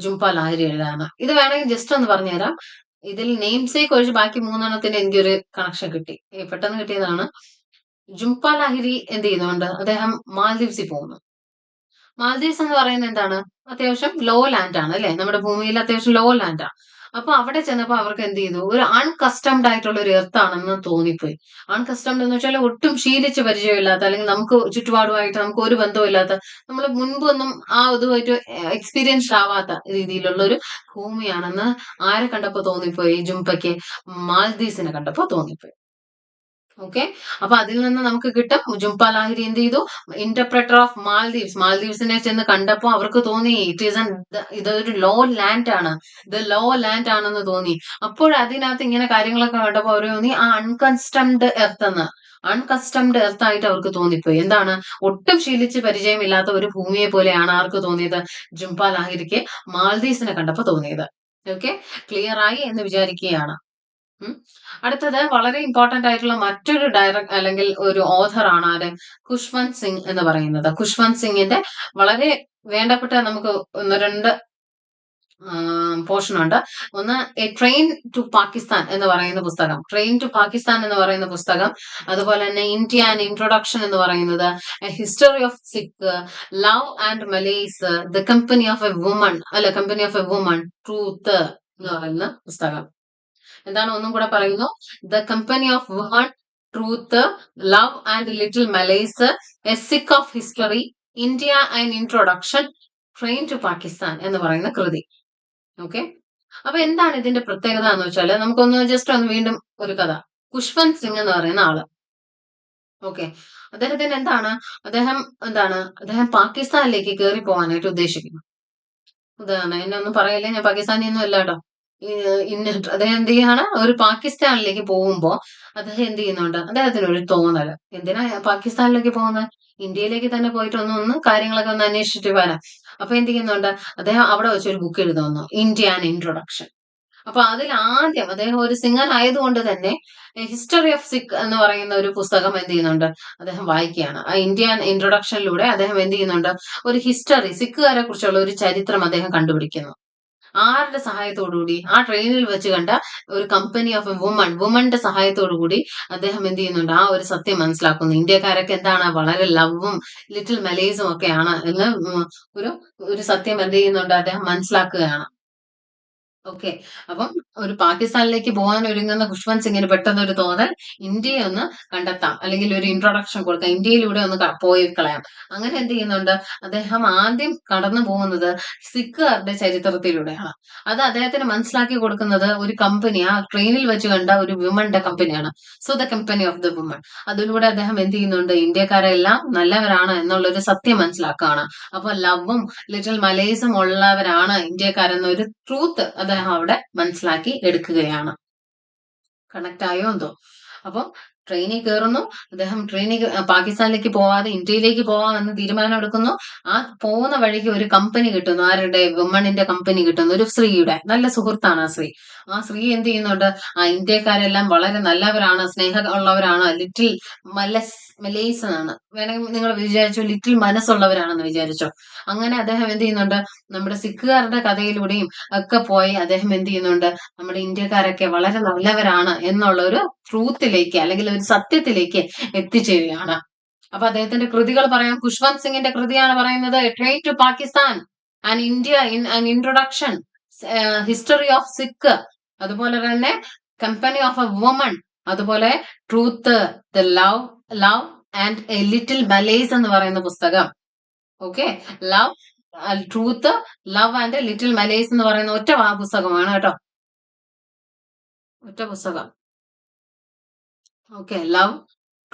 ജുംപ ലാഹിരിയുടേതാണ്. ഇത് വേണമെങ്കിൽ ജസ്റ്റ് ഒന്ന് പറഞ്ഞുതരാം. ഇതിൽ നെയിം സേക്ക് ഒഴിച്ച് ബാക്കി മൂന്നെണ്ണത്തിന് എനിക്കൊരു കണക്ഷൻ കിട്ടി. പെട്ടെന്ന് കിട്ടിയതാണ്. ജുംപ ലാഹിരി എന്ത് ചെയ്യുന്നുണ്ട്? അദ്ദേഹം മാൽദീവ്സിൽ പോകുന്നു. മാൽദീവ്സ് എന്ന് പറയുന്നത് എന്താണ്? അത്യാവശ്യം ലോ ലാൻഡ് ആണ് അല്ലെ? നമ്മുടെ ഭൂമിയിൽ അത്യാവശ്യം ലോ ലാൻഡ് ആണ്. അപ്പൊ അവിടെ ചെന്നപ്പോ അവർക്ക് എന്ത് ചെയ്തു? ഒരു അൺകസ്റ്റംഡ് ആയിട്ടുള്ള ഒരു എർത്ത് ആണെന്ന് തോന്നിപ്പോയി. അൺകസ്റ്റംഡ് എന്ന് വെച്ചാൽ ഒട്ടും ശീലിച്ച് പരിചയമില്ലാത്ത, അല്ലെങ്കിൽ നമുക്ക് ചുറ്റുപാടുമായിട്ട് നമുക്ക് ഒരു ബന്ധമില്ലാത്ത, നമ്മൾ മുൻപൊന്നും ആ ഇതുമായിട്ട് എക്സ്പീരിയൻസ്ഡ് ആവാത്ത രീതിയിലുള്ള ഒരു ഭൂമിയാണെന്ന് ആരെ കണ്ടപ്പോ തോന്നിപ്പോയി? ജുംപയ്ക്ക് മാൽദീവ്സിനെ കണ്ടപ്പോ തോന്നിപ്പോയി. ഓക്കെ. അപ്പൊ അതിൽ നിന്ന് നമുക്ക് കിട്ടും ജുംപ ലാഹിരി എന്ത് ചെയ്തു? Interpreter of Maldives. മാൽദീവ്സിനെ ചെന്ന് കണ്ടപ്പോ അവർക്ക് തോന്നി ഇതൊരു ലോ ലാൻഡ് ആണ്, ഇത് ലോ ലാൻഡ് ആണെന്ന് തോന്നി. അപ്പോൾ അതിനകത്ത് ഇങ്ങനെ കാര്യങ്ങളൊക്കെ കണ്ടപ്പോ അവർ തോന്നി ആ അൺകസ്റ്റംഡ് എർത്ത് എന്ന്, അൺകസ്റ്റംഡ് എർത്ത് ആയിട്ട് അവർക്ക് തോന്നിപ്പോയി. എന്താണ്? ഒട്ടും ശീലിച്ച് പരിചയമില്ലാത്ത ഒരു ഭൂമിയെ പോലെയാണ് ആർക്ക് തോന്നിയത്? ജുംപ ലാഹിരിക്ക് മാൽദീവ്സിനെ കണ്ടപ്പോ തോന്നിയത്. ഓക്കെ, ക്ലിയർ ആയി എന്ന് വിചാരിക്കുകയാണ്. അടുത്തത് വളരെ ഇമ്പോർട്ടന്റ് ആയിട്ടുള്ള മറ്റൊരു അല്ലെങ്കിൽ ഒരു ഓഥർ ആണ് ആര്? ഖുഷ്വന്ത് സിംഗ് എന്ന് പറയുന്നത്. ഖുഷ്വന്ത് സിംഗിന്റെ വളരെ വേണ്ടപ്പെട്ട നമുക്ക് ഒന്ന് രണ്ട് പോർഷൻ ഉണ്ട്. ഒന്ന് എ ട്രെയിൻ ടു പാകിസ്ഥാൻ എന്ന് പറയുന്ന പുസ്തകം, ട്രെയിൻ ടു പാകിസ്ഥാൻ എന്ന് പറയുന്ന പുസ്തകം. അതുപോലെ തന്നെ ഇന്ത്യ ആൻഡ് ഇൻട്രൊഡക്ഷൻ എന്ന് പറയുന്നത്, a history of Sikh, love and malice, the company of a woman, അല്ല company of a woman, truth എന്ന് പറയുന്ന പുസ്തകം. എന്താണ്? ഒന്നും കൂടെ പറയുന്നു. The company of woman, truth, love and little malice, a Sikh of history, India and introduction, train to Pakistan എന്ന് പറയുന്ന കൃതി. ഓക്കെ. അപ്പൊ എന്താണ് ഇതിന്റെ പ്രത്യേകത എന്ന് വെച്ചാല്, നമുക്കൊന്ന് ജസ്റ്റ് ഒന്ന് വീണ്ടും ഒരു കഥ. ഖുഷ്വന്ത് സിംഗ് എന്ന് പറയുന്ന ആള്, ഓക്കെ, അദ്ദേഹത്തിന് അദ്ദേഹം പാകിസ്ഥാനിലേക്ക് കയറി പോകാനായിട്ട് ഉദ്ദേശിക്കുന്നു. ഇതാണ്, എന്നെ ഒന്നും പറയല്ലേ, ഞാൻ പാകിസ്ഥാനി ഒന്നും അല്ല കേട്ടോ. അദ്ദേഹം എന്ത് ചെയ്യാണ്? ഒരു പാകിസ്ഥാനിലേക്ക് പോകുമ്പോ അദ്ദേഹം എന്ത് ചെയ്യുന്നുണ്ട്? അദ്ദേഹത്തിന് ഒരു തോന്നല്, എന്തിനാ പാകിസ്ഥാനിലേക്ക് പോകുന്നത്? ഇന്ത്യയിലേക്ക് തന്നെ പോയിട്ട് ഒന്ന് കാര്യങ്ങളൊക്കെ ഒന്ന് അന്വേഷിച്ചിട്ട് വരാം. അപ്പൊ എന്ത് ചെയ്യുന്നുണ്ട്? അദ്ദേഹം അവിടെ വെച്ച് ഒരു ബുക്ക് എഴുതുന്നു, ഇന്ത്യ ആൻഡ് ഇൻട്രൊഡക്ഷൻ. അപ്പൊ അതിൽ ആദ്യം അദ്ദേഹം ഒരു സിംഗർ ആയതുകൊണ്ട് തന്നെ ഹിസ്റ്ററി ഓഫ് സിഖ് എന്ന് പറയുന്ന ഒരു പുസ്തകം എന്ത് ചെയ്യുന്നുണ്ട്? അദ്ദേഹം വായിക്കുകയാണ്. ആ ഇന്ത്യൻ ഇൻട്രൊഡക്ഷനിലൂടെ അദ്ദേഹം എന്ത് ചെയ്യുന്നുണ്ട്? ഒരു ഹിസ്റ്ററി, സിഖുകാരെ കുറിച്ചുള്ള ഒരു ചരിത്രം അദ്ദേഹം കണ്ടുപിടിക്കുന്നു. ആരുടെ സഹായത്തോടുകൂടി? ആ ട്രെയിനിൽ വെച്ച് കണ്ട ഒരു കമ്പനി ഓഫ് എ വുമന്റെ സഹായത്തോടു കൂടി അദ്ദേഹം എന്ത് ചെയ്യുന്നുണ്ട്? ആ ഒരു സത്യം മനസ്സിലാക്കുന്നു. ഇന്ത്യക്കാരൊക്കെ എന്താണ്? വളരെ ലവും ലിറ്റിൽ മലേസും ഒക്കെയാണ് എന്ന് ഒരു ഒരു സത്യം എന്ത് ചെയ്യുന്നുണ്ട്? അദ്ദേഹം മനസ്സിലാക്കുകയാണ്. ഓക്കെ. അപ്പം ഒരു പാകിസ്ഥാനിലേക്ക് പോകാൻ ഒരുങ്ങുന്ന ഖുഷ്വന്ത് സിംഗിന് പെട്ടെന്ന് ഒരു തോന്നൽ, ഇന്ത്യയെ ഒന്ന് കണ്ടെത്താം, അല്ലെങ്കിൽ ഒരു ഇൻട്രൊഡക്ഷൻ കൊടുക്കാം, ഇന്ത്യയിലൂടെ ഒന്ന് പോയി കളയാം. അങ്ങനെ എന്ത് ചെയ്യുന്നുണ്ട്? അദ്ദേഹം ആദ്യം കടന്നു പോകുന്നത് സിഖുകാരുടെ ചരിത്രത്തിലൂടെയാണ്. അത് അദ്ദേഹത്തിന് മനസ്സിലാക്കി കൊടുക്കുന്നത് ഒരു കമ്പനി, ആ ട്രെയിനിൽ വെച്ച് കണ്ട ഒരു വിമന്റെ കമ്പനിയാണ്. So the company of the woman. അതിലൂടെ അദ്ദേഹം എന്ത് ചെയ്യുന്നുണ്ട്? ഇന്ത്യക്കാരെല്ലാം നല്ലവരാണ് എന്നുള്ള ഒരു സത്യം മനസ്സിലാക്കുകയാണ്. അപ്പൊ ലവും ലിറ്റിൽ മലേസും ഉള്ളവരാണ് ഇന്ത്യക്കാരെന്ന ഒരു ട്രൂത്ത് അദ്ദേഹം അവിടെ മനസ്സിലാക്കി എടുക്കുകയാണ്. കണക്ട് ആയോ എന്തോ? അപ്പം ട്രെയിനിൽ കയറുന്നു. അദ്ദേഹം പാകിസ്ഥാനിലേക്ക് പോവാതെ ഇന്ത്യയിലേക്ക് പോവാമെന്ന് തീരുമാനം എടുക്കുന്നു. ആ പോകുന്ന വഴിക്ക് ഒരു കമ്പനി കിട്ടുന്നു. ആരുടെ? വുമണിന്റെ കമ്പനി കിട്ടുന്നു, ഒരു സ്ത്രീയുടെ. നല്ല സുഹൃത്താണ് ആ സ്ത്രീ. ആ സ്ത്രീ എന്ത് ചെയ്യുന്നുണ്ട്? ആ ഇന്ത്യക്കാരെല്ലാം വളരെ നല്ലവരാണ്, സ്നേഹം ഉള്ളവരാണ്, ലിറ്റിൽ മലേസ് ആണ്, വേണമെങ്കിൽ നിങ്ങൾ വിചാരിച്ചോ ലിറ്റിൽ മനസ്സുള്ളവരാണെന്ന് വിചാരിച്ചോ. അങ്ങനെ അദ്ദേഹം എന്ത് ചെയ്യുന്നുണ്ട്? നമ്മുടെ സിഖുകാരുടെ കഥയിലൂടെയും ഒക്കെ പോയി അദ്ദേഹം എന്ത് ചെയ്യുന്നുണ്ട്? നമ്മുടെ ഇന്ത്യക്കാരൊക്കെ വളരെ നല്ലവരാണ് എന്നുള്ള ഒരു ട്രൂത്തിലേക്ക്, അല്ലെങ്കിൽ ഒരു സത്യത്തിലേക്ക് എത്തിച്ചേരുകയാണ്. അപ്പൊ അദ്ദേഹത്തിന്റെ കൃതികൾ പറയാം. ഖുഷ്വന്ത് സിംഗിന്റെ കൃതിയാണ് പറയുന്നത് train to Pakistan and India in an introduction, history of Sikh, അതുപോലെ തന്നെ കമ്പനി ഓഫ് എ വുമൺ, അതുപോലെ truth, the love and a little malice എന്ന് പറയുന്ന പുസ്തകം. Okay, truth, love and little malice എന്ന് പറയുന്ന ഒറ്റ പുസ്തകമാണ് കേട്ടോ, ഒറ്റ പുസ്തകം. Okay, love,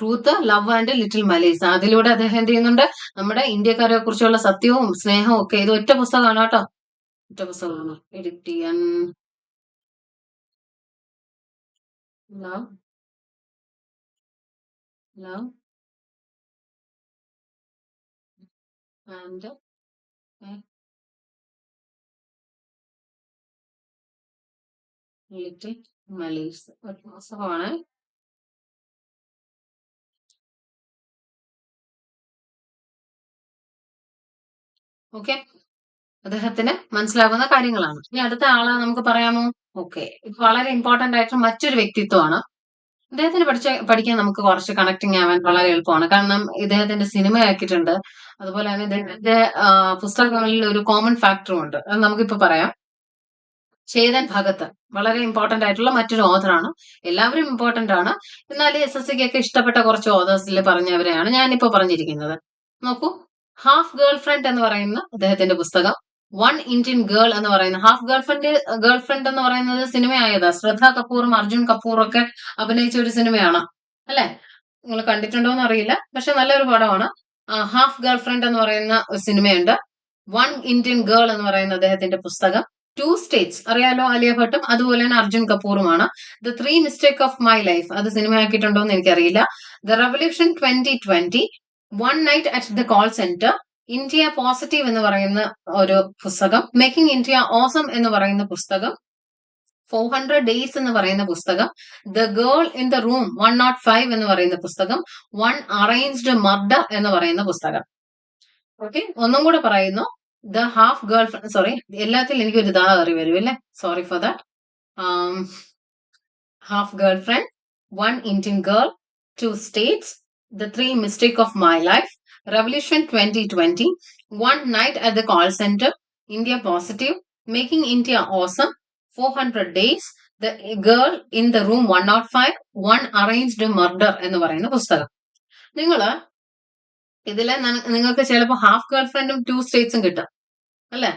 truth, love and little malice. അതിലൂടെ അദ്ദേഹം എന്ത് ചെയ്യുന്നുണ്ട്? നമ്മുടെ ഇന്ത്യക്കാരെ കുറിച്ചുള്ള സത്യവും സ്നേഹവും ഒക്കെ. ഇത് ഒറ്റ പുസ്തകമാണ് കേട്ടോ. ഒറ്റ പുസ്തകമാണ്. എഡിറ്റ് ചെയ്യാൻ ലവ് ലവ് ആൻഡ് ലിറ്റിൽ മലീസ്. ഒറ്റ പുസ്തകമാണ്. ഓക്കെ, അദ്ദേഹത്തിന് മനസ്സിലാകുന്ന കാര്യങ്ങളാണ്. ഇനി അടുത്ത ആളെ നമുക്ക് പറയാമോ? ഓക്കെ, ഇത് വളരെ ഇമ്പോർട്ടന്റ് ആയിട്ടുള്ള മറ്റൊരു വ്യക്തിത്വമാണ്. ഇദ്ദേഹത്തിന് പഠിക്കാൻ നമുക്ക് കുറച്ച് കണക്റ്റിംഗ് ആവാൻ വളരെ എളുപ്പമാണ്. കാരണം ഇദ്ദേഹത്തിന്റെ സിനിമയാക്കിയിട്ടുണ്ട്. അതുപോലെ തന്നെ ഇദ്ദേഹത്തിന്റെ പുസ്തകങ്ങളിൽ ഒരു കോമൺ ഫാക്ടറും ഉണ്ട്. അത് നമുക്കിപ്പോ പറയാം. ചേതൻ ഭഗത് വളരെ ഇമ്പോർട്ടന്റ് ആയിട്ടുള്ള മറ്റൊരു ഓഥറാണ്. എല്ലാവരും ഇമ്പോർട്ടന്റ് ആണ്. എന്നാൽ SSCക്കൊക്കെ ഇഷ്ടപ്പെട്ട കുറച്ച് ഓഥേഴ്സിൽ പറഞ്ഞവരെയാണ് ഞാനിപ്പോ പറഞ്ഞിരിക്കുന്നത്. നോക്കൂ, ഹാഫ് ഗേൾ ഫ്രണ്ട് എന്ന് പറയുന്ന അദ്ദേഹത്തിന്റെ പുസ്തകം, വൺ ഇന്ത്യൻ ഗേൾ എന്ന് പറയുന്ന ഗേൾ ഫ്രണ്ട് എന്ന് പറയുന്നത് സിനിമയായതാ. ശ്രദ്ധ കപൂറും അർജുൻ കപൂറും ഒക്കെ അഭിനയിച്ച ഒരു സിനിമയാണ്, അല്ലെ? നിങ്ങൾ കണ്ടിട്ടുണ്ടോ എന്ന് അറിയില്ല, പക്ഷെ നല്ലൊരു പടമാണ്. ഹാഫ് ഗേൾ ഫ്രണ്ട് എന്ന് പറയുന്ന ഒരു സിനിമയുണ്ട്. വൺ ഇന്ത്യൻ ഗേൾ എന്ന് പറയുന്ന അദ്ദേഹത്തിന്റെ പുസ്തകം. ടു സ്റ്റേറ്റ്സ് അറിയാലോ, ആലിയ ഭട്ടും അതുപോലെ തന്നെ അർജുൻ കപൂറുമാണ്. The three mistake of my life അത് സിനിമയാക്കിയിട്ടുണ്ടോ എന്ന് എനിക്കറിയില്ല. The revolution 2020, one night at the call centre, India positive എന്ന് പറയുന്ന ഒരു പുസ്തകം, മേക്കിംഗ് ഇന്ത്യ ഓസം എന്ന് പറയുന്ന പുസ്തകം, 400 ഡേയ്സ് എന്ന് പറയുന്ന പുസ്തകം, the girl in the room 105 എന്ന് പറയുന്ന പുസ്തകം, വൺ അറേഞ്ച്ഡ് മർഡർ എന്ന് പറയുന്ന പുസ്തകം. ഓക്കെ, ഒന്നും കൂടെ പറയുന്നു. The half girlfriend, sorry, എല്ലാത്തിലും എനിക്കൊരു ഇതാ കയറി വരും അല്ലേ, sorry for that. Half girlfriend, one Indian girl, two states, the three mistake of my life, revolution 2020, one night at the call centre, India positive, making India awesome, 400 days, the girl in the room 105, one arranged murder എന്ന് പറയുന്ന പുസ്തകം. നിങ്ങള് ഇതിലെ നിങ്ങൾക്ക് ചിലപ്പോൾ ഹാഫ് ഗേൾ ഫ്രണ്ടും ടു സ്റ്റേറ്റ്സും കിട്ടും, അല്ലെ?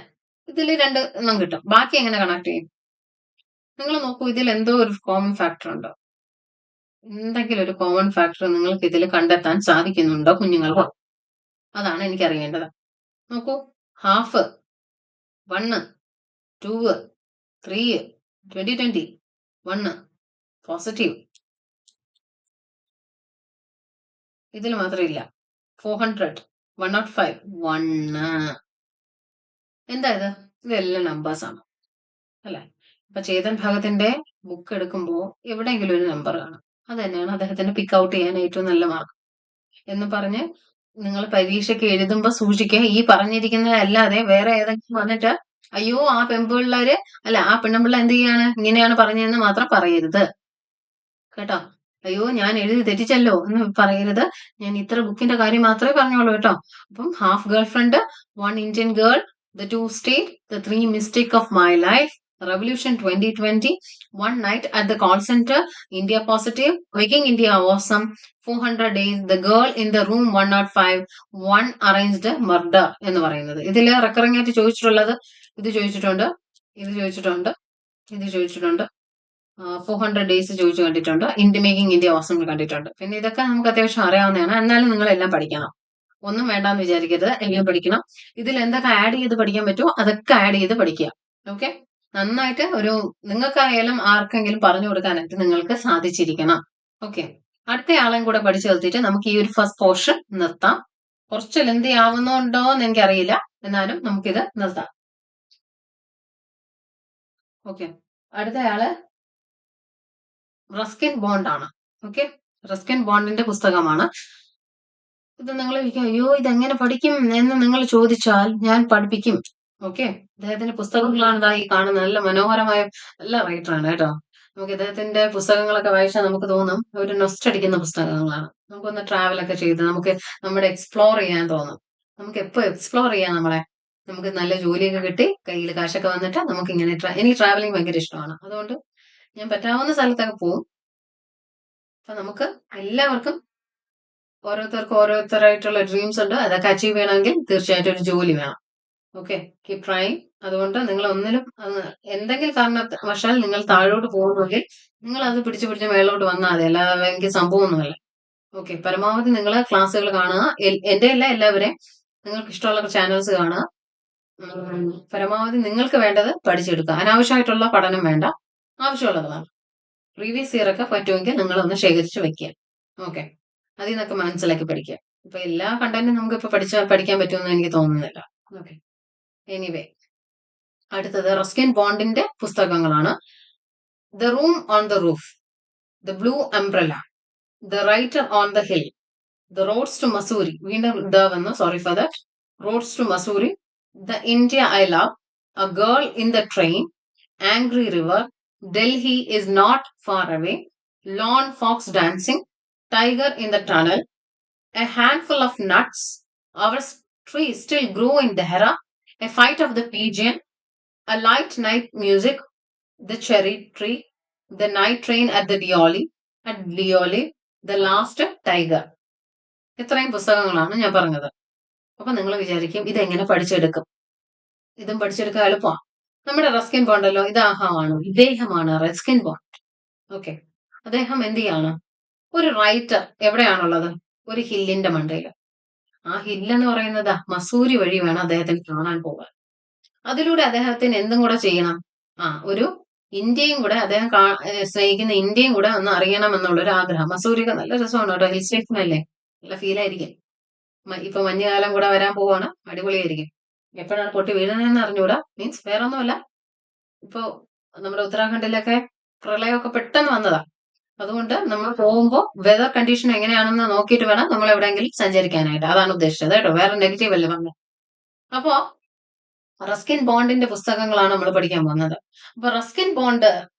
ഇതിൽ രണ്ട് എണ്ണം കിട്ടും. ബാക്കി എങ്ങനെ കണക്ട് ചെയ്യും? നിങ്ങൾ നോക്കൂ, ഇതിൽ എന്തോ ഒരു കോമൺ ഫാക്ടർ ഉണ്ടോ? എന്തെങ്കിലും ഒരു കോമൺ ഫാക്ടർ നിങ്ങൾക്ക് ഇതിൽ കണ്ടെത്താൻ സാധിക്കുന്നുണ്ടോ കുഞ്ഞുങ്ങൾക്ക്? അതാണ് എനിക്ക് അറിയേണ്ടത്. നോക്കൂ, ഹാഫ്, 1, 2, 3, 2020, 1 പോസിറ്റീവ്. ഇതിൽ മാത്രം ഇല്ല. 400, 105, 1. എന്താ ഇത്? ഇതെല്ലാം നമ്പേഴ്സ് ആണ്, അല്ലെ? ഇപ്പൊ ചേതൻ ഭഗത്തിന്റെ ബുക്ക് എടുക്കുമ്പോൾ എവിടെയെങ്കിലും ഒരു നമ്പർ കാണും. അത് തന്നെയാണ് അദ്ദേഹത്തിന് പിക്ക് ഔട്ട് ചെയ്യാൻ ഏറ്റവും നല്ല മാർഗം എന്ന് പറഞ്ഞ് നിങ്ങൾ പരീക്ഷയ്ക്ക് എഴുതുമ്പോ സൂക്ഷിക്കുക. ഈ പറഞ്ഞിരിക്കുന്നതല്ലാതെ വേറെ ഏതെങ്കിലും വന്നിട്ട് അയ്യോ ആ പെൺപിള്ളേര് അല്ല ആ പെണ്ണുപിള്ള എന്ത് ചെയ്യാണ് ഇങ്ങനെയാണ് പറഞ്ഞതെന്ന് മാത്രം പറയരുത് കേട്ടോ. അയ്യോ ഞാൻ എഴുതി തെറ്റിച്ചല്ലോ എന്ന് പറയരുത്. ഞാൻ ഇത്ര ബുക്കിന്റെ കാര്യം മാത്രമേ പറഞ്ഞോളൂ കേട്ടോ. അപ്പം half girlfriend, one Indian girl, the two state, the three mistake of my life, Revolution 2020, One Night at the Call Center, India Positive, Making India Awesome, 400 Days, The Girl in the Room 105, One Arranged Murder എന്ന് പറയുന്നത്. ഇതിൽ റെക്കറിംഗ് ആയിട്ട് ചോദിച്ചിട്ടുള്ളത് ഇത് ചോദിച്ചിട്ടുണ്ട്, ഇത് ചോദിച്ചിട്ടുണ്ട്, ഇത് ചോദിച്ചിട്ടുണ്ട്, 400 ഡേയ്സ് ചോദിച്ചു കണ്ടിട്ടുണ്ട്, മേക്കിംഗ് ഇന്ത്യ ഓസം കണ്ടിട്ടുണ്ട്. പിന്നെ ഇതൊക്കെ നമുക്ക് അത്യാവശ്യം അറിയാവുന്നതാണ്. എന്നാലും നിങ്ങൾ എല്ലാം പഠിക്കണം. ഒന്നും വേണ്ടാന്ന് വിചാരിക്കരുത്, എല്ലാം പഠിക്കണം. ഇതിൽ എന്തൊക്കെ ആഡ് ചെയ്ത് പഠിക്കാൻ പറ്റുമോ അതൊക്കെ ആഡ് ചെയ്ത് പഠിക്കുക. ഓക്കെ, നന്നായിട്ട് നിങ്ങൾക്കായാലും ആർക്കെങ്കിലും പറഞ്ഞു കൊടുക്കാനായിട്ട് നിങ്ങൾക്ക് സാധിച്ചിരിക്കണം. ഓക്കെ, അടുത്ത ആളെയും കൂടെ പഠിച്ചു നിർത്തിയിട്ട് നമുക്ക് ഈ ഒരു ഫസ്റ്റ് പോർഷൻ നിർത്താം. കുറച്ച് ലെന്തി ആവുന്നുണ്ടോ എന്ന് എനിക്കറിയില്ല, എന്നാലും നമുക്കിത് നിർത്താം. ഓക്കെ, അടുത്തയാള് റസ്കിൻ ബോണ്ട് ആണ്. ഓക്കെ, റസ്കിൻ ബോണ്ടിന്റെ പുസ്തകമാണ് ഇത്. നിങ്ങൾ അയ്യോ ഇതെങ്ങനെ പഠിക്കും എന്ന് നിങ്ങൾ ചോദിച്ചാൽ ഞാൻ പഠിപ്പിക്കും. ഓക്കെ, അദ്ദേഹത്തിന്റെ പുസ്തകങ്ങളാണ് ഈ കാണുന്നത്. നല്ല മനോഹരമായ നല്ല റൈറ്ററാണ് കേട്ടോ. നമുക്ക് ഇദ്ദേഹത്തിന്റെ പുസ്തകങ്ങളൊക്കെ വായിച്ചാൽ നമുക്ക് തോന്നും ഒരു നൊസ്റ്റ് അടിക്കുന്ന പുസ്തകങ്ങളാണ്. നമുക്കൊന്ന് ട്രാവലൊക്കെ ചെയ്ത് നമുക്ക് നമ്മുടെ എക്സ്പ്ലോർ ചെയ്യാൻ തോന്നും. നമുക്ക് എപ്പോ എക്സ്പ്ലോർ ചെയ്യാം നമ്മളെ. നമുക്ക് നല്ല ജോലിയൊക്കെ കിട്ടി കയ്യിൽ കാശൊക്കെ വന്നിട്ട് നമുക്ക് ഇങ്ങനെ എനിക്ക് ട്രാവലിംഗ് ഭയങ്കര ഇഷ്ടമാണ്. അതുകൊണ്ട് ഞാൻ പറ്റാവുന്ന സ്ഥലത്തൊക്കെ പോവും. അപ്പൊ നമുക്ക് എല്ലാവർക്കും ഓരോരുത്തർക്കും ഓരോരുത്തരായിട്ടുള്ള ഡ്രീംസ് ഉണ്ട്. അതൊക്കെ അച്ചീവ് ചെയ്യണമെങ്കിൽ തീർച്ചയായിട്ടും ഒരു ജോലി വേണം. Okay, keep trying. അതുകൊണ്ട് നിങ്ങൾ ഒന്നിലും എന്തെങ്കിലും കാരണവശാൽ നിങ്ങൾ താഴോട്ട് പോകുന്നെങ്കിൽ നിങ്ങൾ അത് പിടിച്ച് മേലോട്ട് വന്നാൽ മതി. അല്ലാതെ എനിക്ക് സംഭവമൊന്നുമല്ല. ഓക്കെ. പരമാവധി നിങ്ങൾ ക്ലാസ്സുകൾ കാണുക. എന്റെ അല്ല, എല്ലാവരെയും നിങ്ങൾക്ക് ഇഷ്ടമുള്ള ചാനൽസ് കാണുക. പരമാവധി നിങ്ങൾക്ക് വേണ്ടത് പഠിച്ചെടുക്കുക. അനാവശ്യമായിട്ടുള്ള പഠനം വേണ്ട. ആവശ്യമുള്ളത് വേണം. പ്രീവിയസ് ഇയർ ഒക്കെ പറ്റുമെങ്കിൽ നിങ്ങൾ ഒന്ന് ശേഖരിച്ച് വെക്കുക. ഓക്കെ. അതിൽ നിന്നൊക്കെ മനസ്സിലാക്കി പഠിക്കുക. ഇപ്പൊ എല്ലാ കണ്ടന്റും നമുക്ക് ഇപ്പൊ പഠിക്കാൻ പറ്റുമെന്ന് എനിക്ക് തോന്നുന്നില്ല. ഓക്കെ. എനിവേ, അടുത്തത് റസ്കിൻ ബോണ്ടിന്റെ പുസ്തകങ്ങളാണ്. The room on the roof, the blue umbrella, the writer on the hill, the roads to Mussoorie, വീണ്ടും ദ വന്നു, sorry for that, roads to Mussoorie, the India I love, a girl in the train, angry river, Delhi is not far away, lawn fox dancing, tiger in the tunnel, a handful of nuts, our trees still grow in Dehra, a fight of the pigeon, a light night music, the cherry tree, the night train at Dioli, the last tiger. ഇത്രയും പുസ്തകങ്ങളാണ് ഞാൻ പറഞ്ഞത്. അപ്പൊ നിങ്ങൾ വിചാരിക്കും ഇതെങ്ങനെ പഠിച്ചെടുക്കും? ഇതും പഠിച്ചെടുക്കാൻ എളുപ്പമാണ്. നമ്മുടെ റസ്കിൻ ബോണ്ടല്ലോ, ഇദ്ദേഹമാണ് റസ്കിൻ ബോണ്ട്. ഓക്കെ. അദ്ദേഹം എന്ത് ചെയ്യാണ്? ഒരു റൈറ്റർ. എവിടെയാണുള്ളത്? ഒരു ഹില്ലിന്റെ മണ്ടയിൽ. ആ ഹില്ലെന്ന് പറയുന്നത് മസൂരി വഴി വേണം അദ്ദേഹത്തിന് കാണാൻ പോകാൻ. അതിലൂടെ അദ്ദേഹത്തിന് എന്തും കൂടെ ചെയ്യണം? ഒരു ഇന്ത്യയും കൂടെ, അദ്ദേഹം സ്നേഹിക്കുന്ന ഇന്ത്യയും കൂടെ ഒന്ന് അറിയണം എന്നുള്ളൊരു ആഗ്രഹം. മസൂരിക്ക് നല്ല രസമാണ് കേട്ടോ. ഹിൽ സ്റ്റേഷൻ അല്ലേ, നല്ല ഫീൽ ആയിരിക്കും. ഇപ്പൊ മഞ്ഞുകാലം കൂടെ വരാൻ പോവാണ്, അടിപൊളിയായിരിക്കും. എപ്പോഴാണ് പൊട്ടി വീഴുന്നതെന്ന് അറിഞ്ഞൂടാ. മീൻസ് വേറെ ഒന്നുമല്ല, ഇപ്പൊ നമ്മുടെ ഉത്തരാഖണ്ഡിലൊക്കെ പ്രളയമൊക്കെ പെട്ടെന്ന് വന്നതാ. അതുകൊണ്ട് നമ്മൾ പോകുമ്പോൾ വെതർ കണ്ടീഷൻ എങ്ങനെയാണെന്ന് നോക്കിയിട്ട് വേണം നമ്മൾ എവിടെയെങ്കിലും സഞ്ചരിക്കാനായിട്ട്. അതാണ് ഉദ്ദേശിച്ചത് കേട്ടോ, വേറെ നെഗറ്റീവ് അല്ലേ പറഞ്ഞത്. അപ്പോ റസ്കിൻ ബോണ്ടിന്റെ പുസ്തകങ്ങളാണ് നമ്മൾ പഠിക്കാൻ പോകുന്നത്. അപ്പൊ റസ്കിൻ ബോണ്ട്,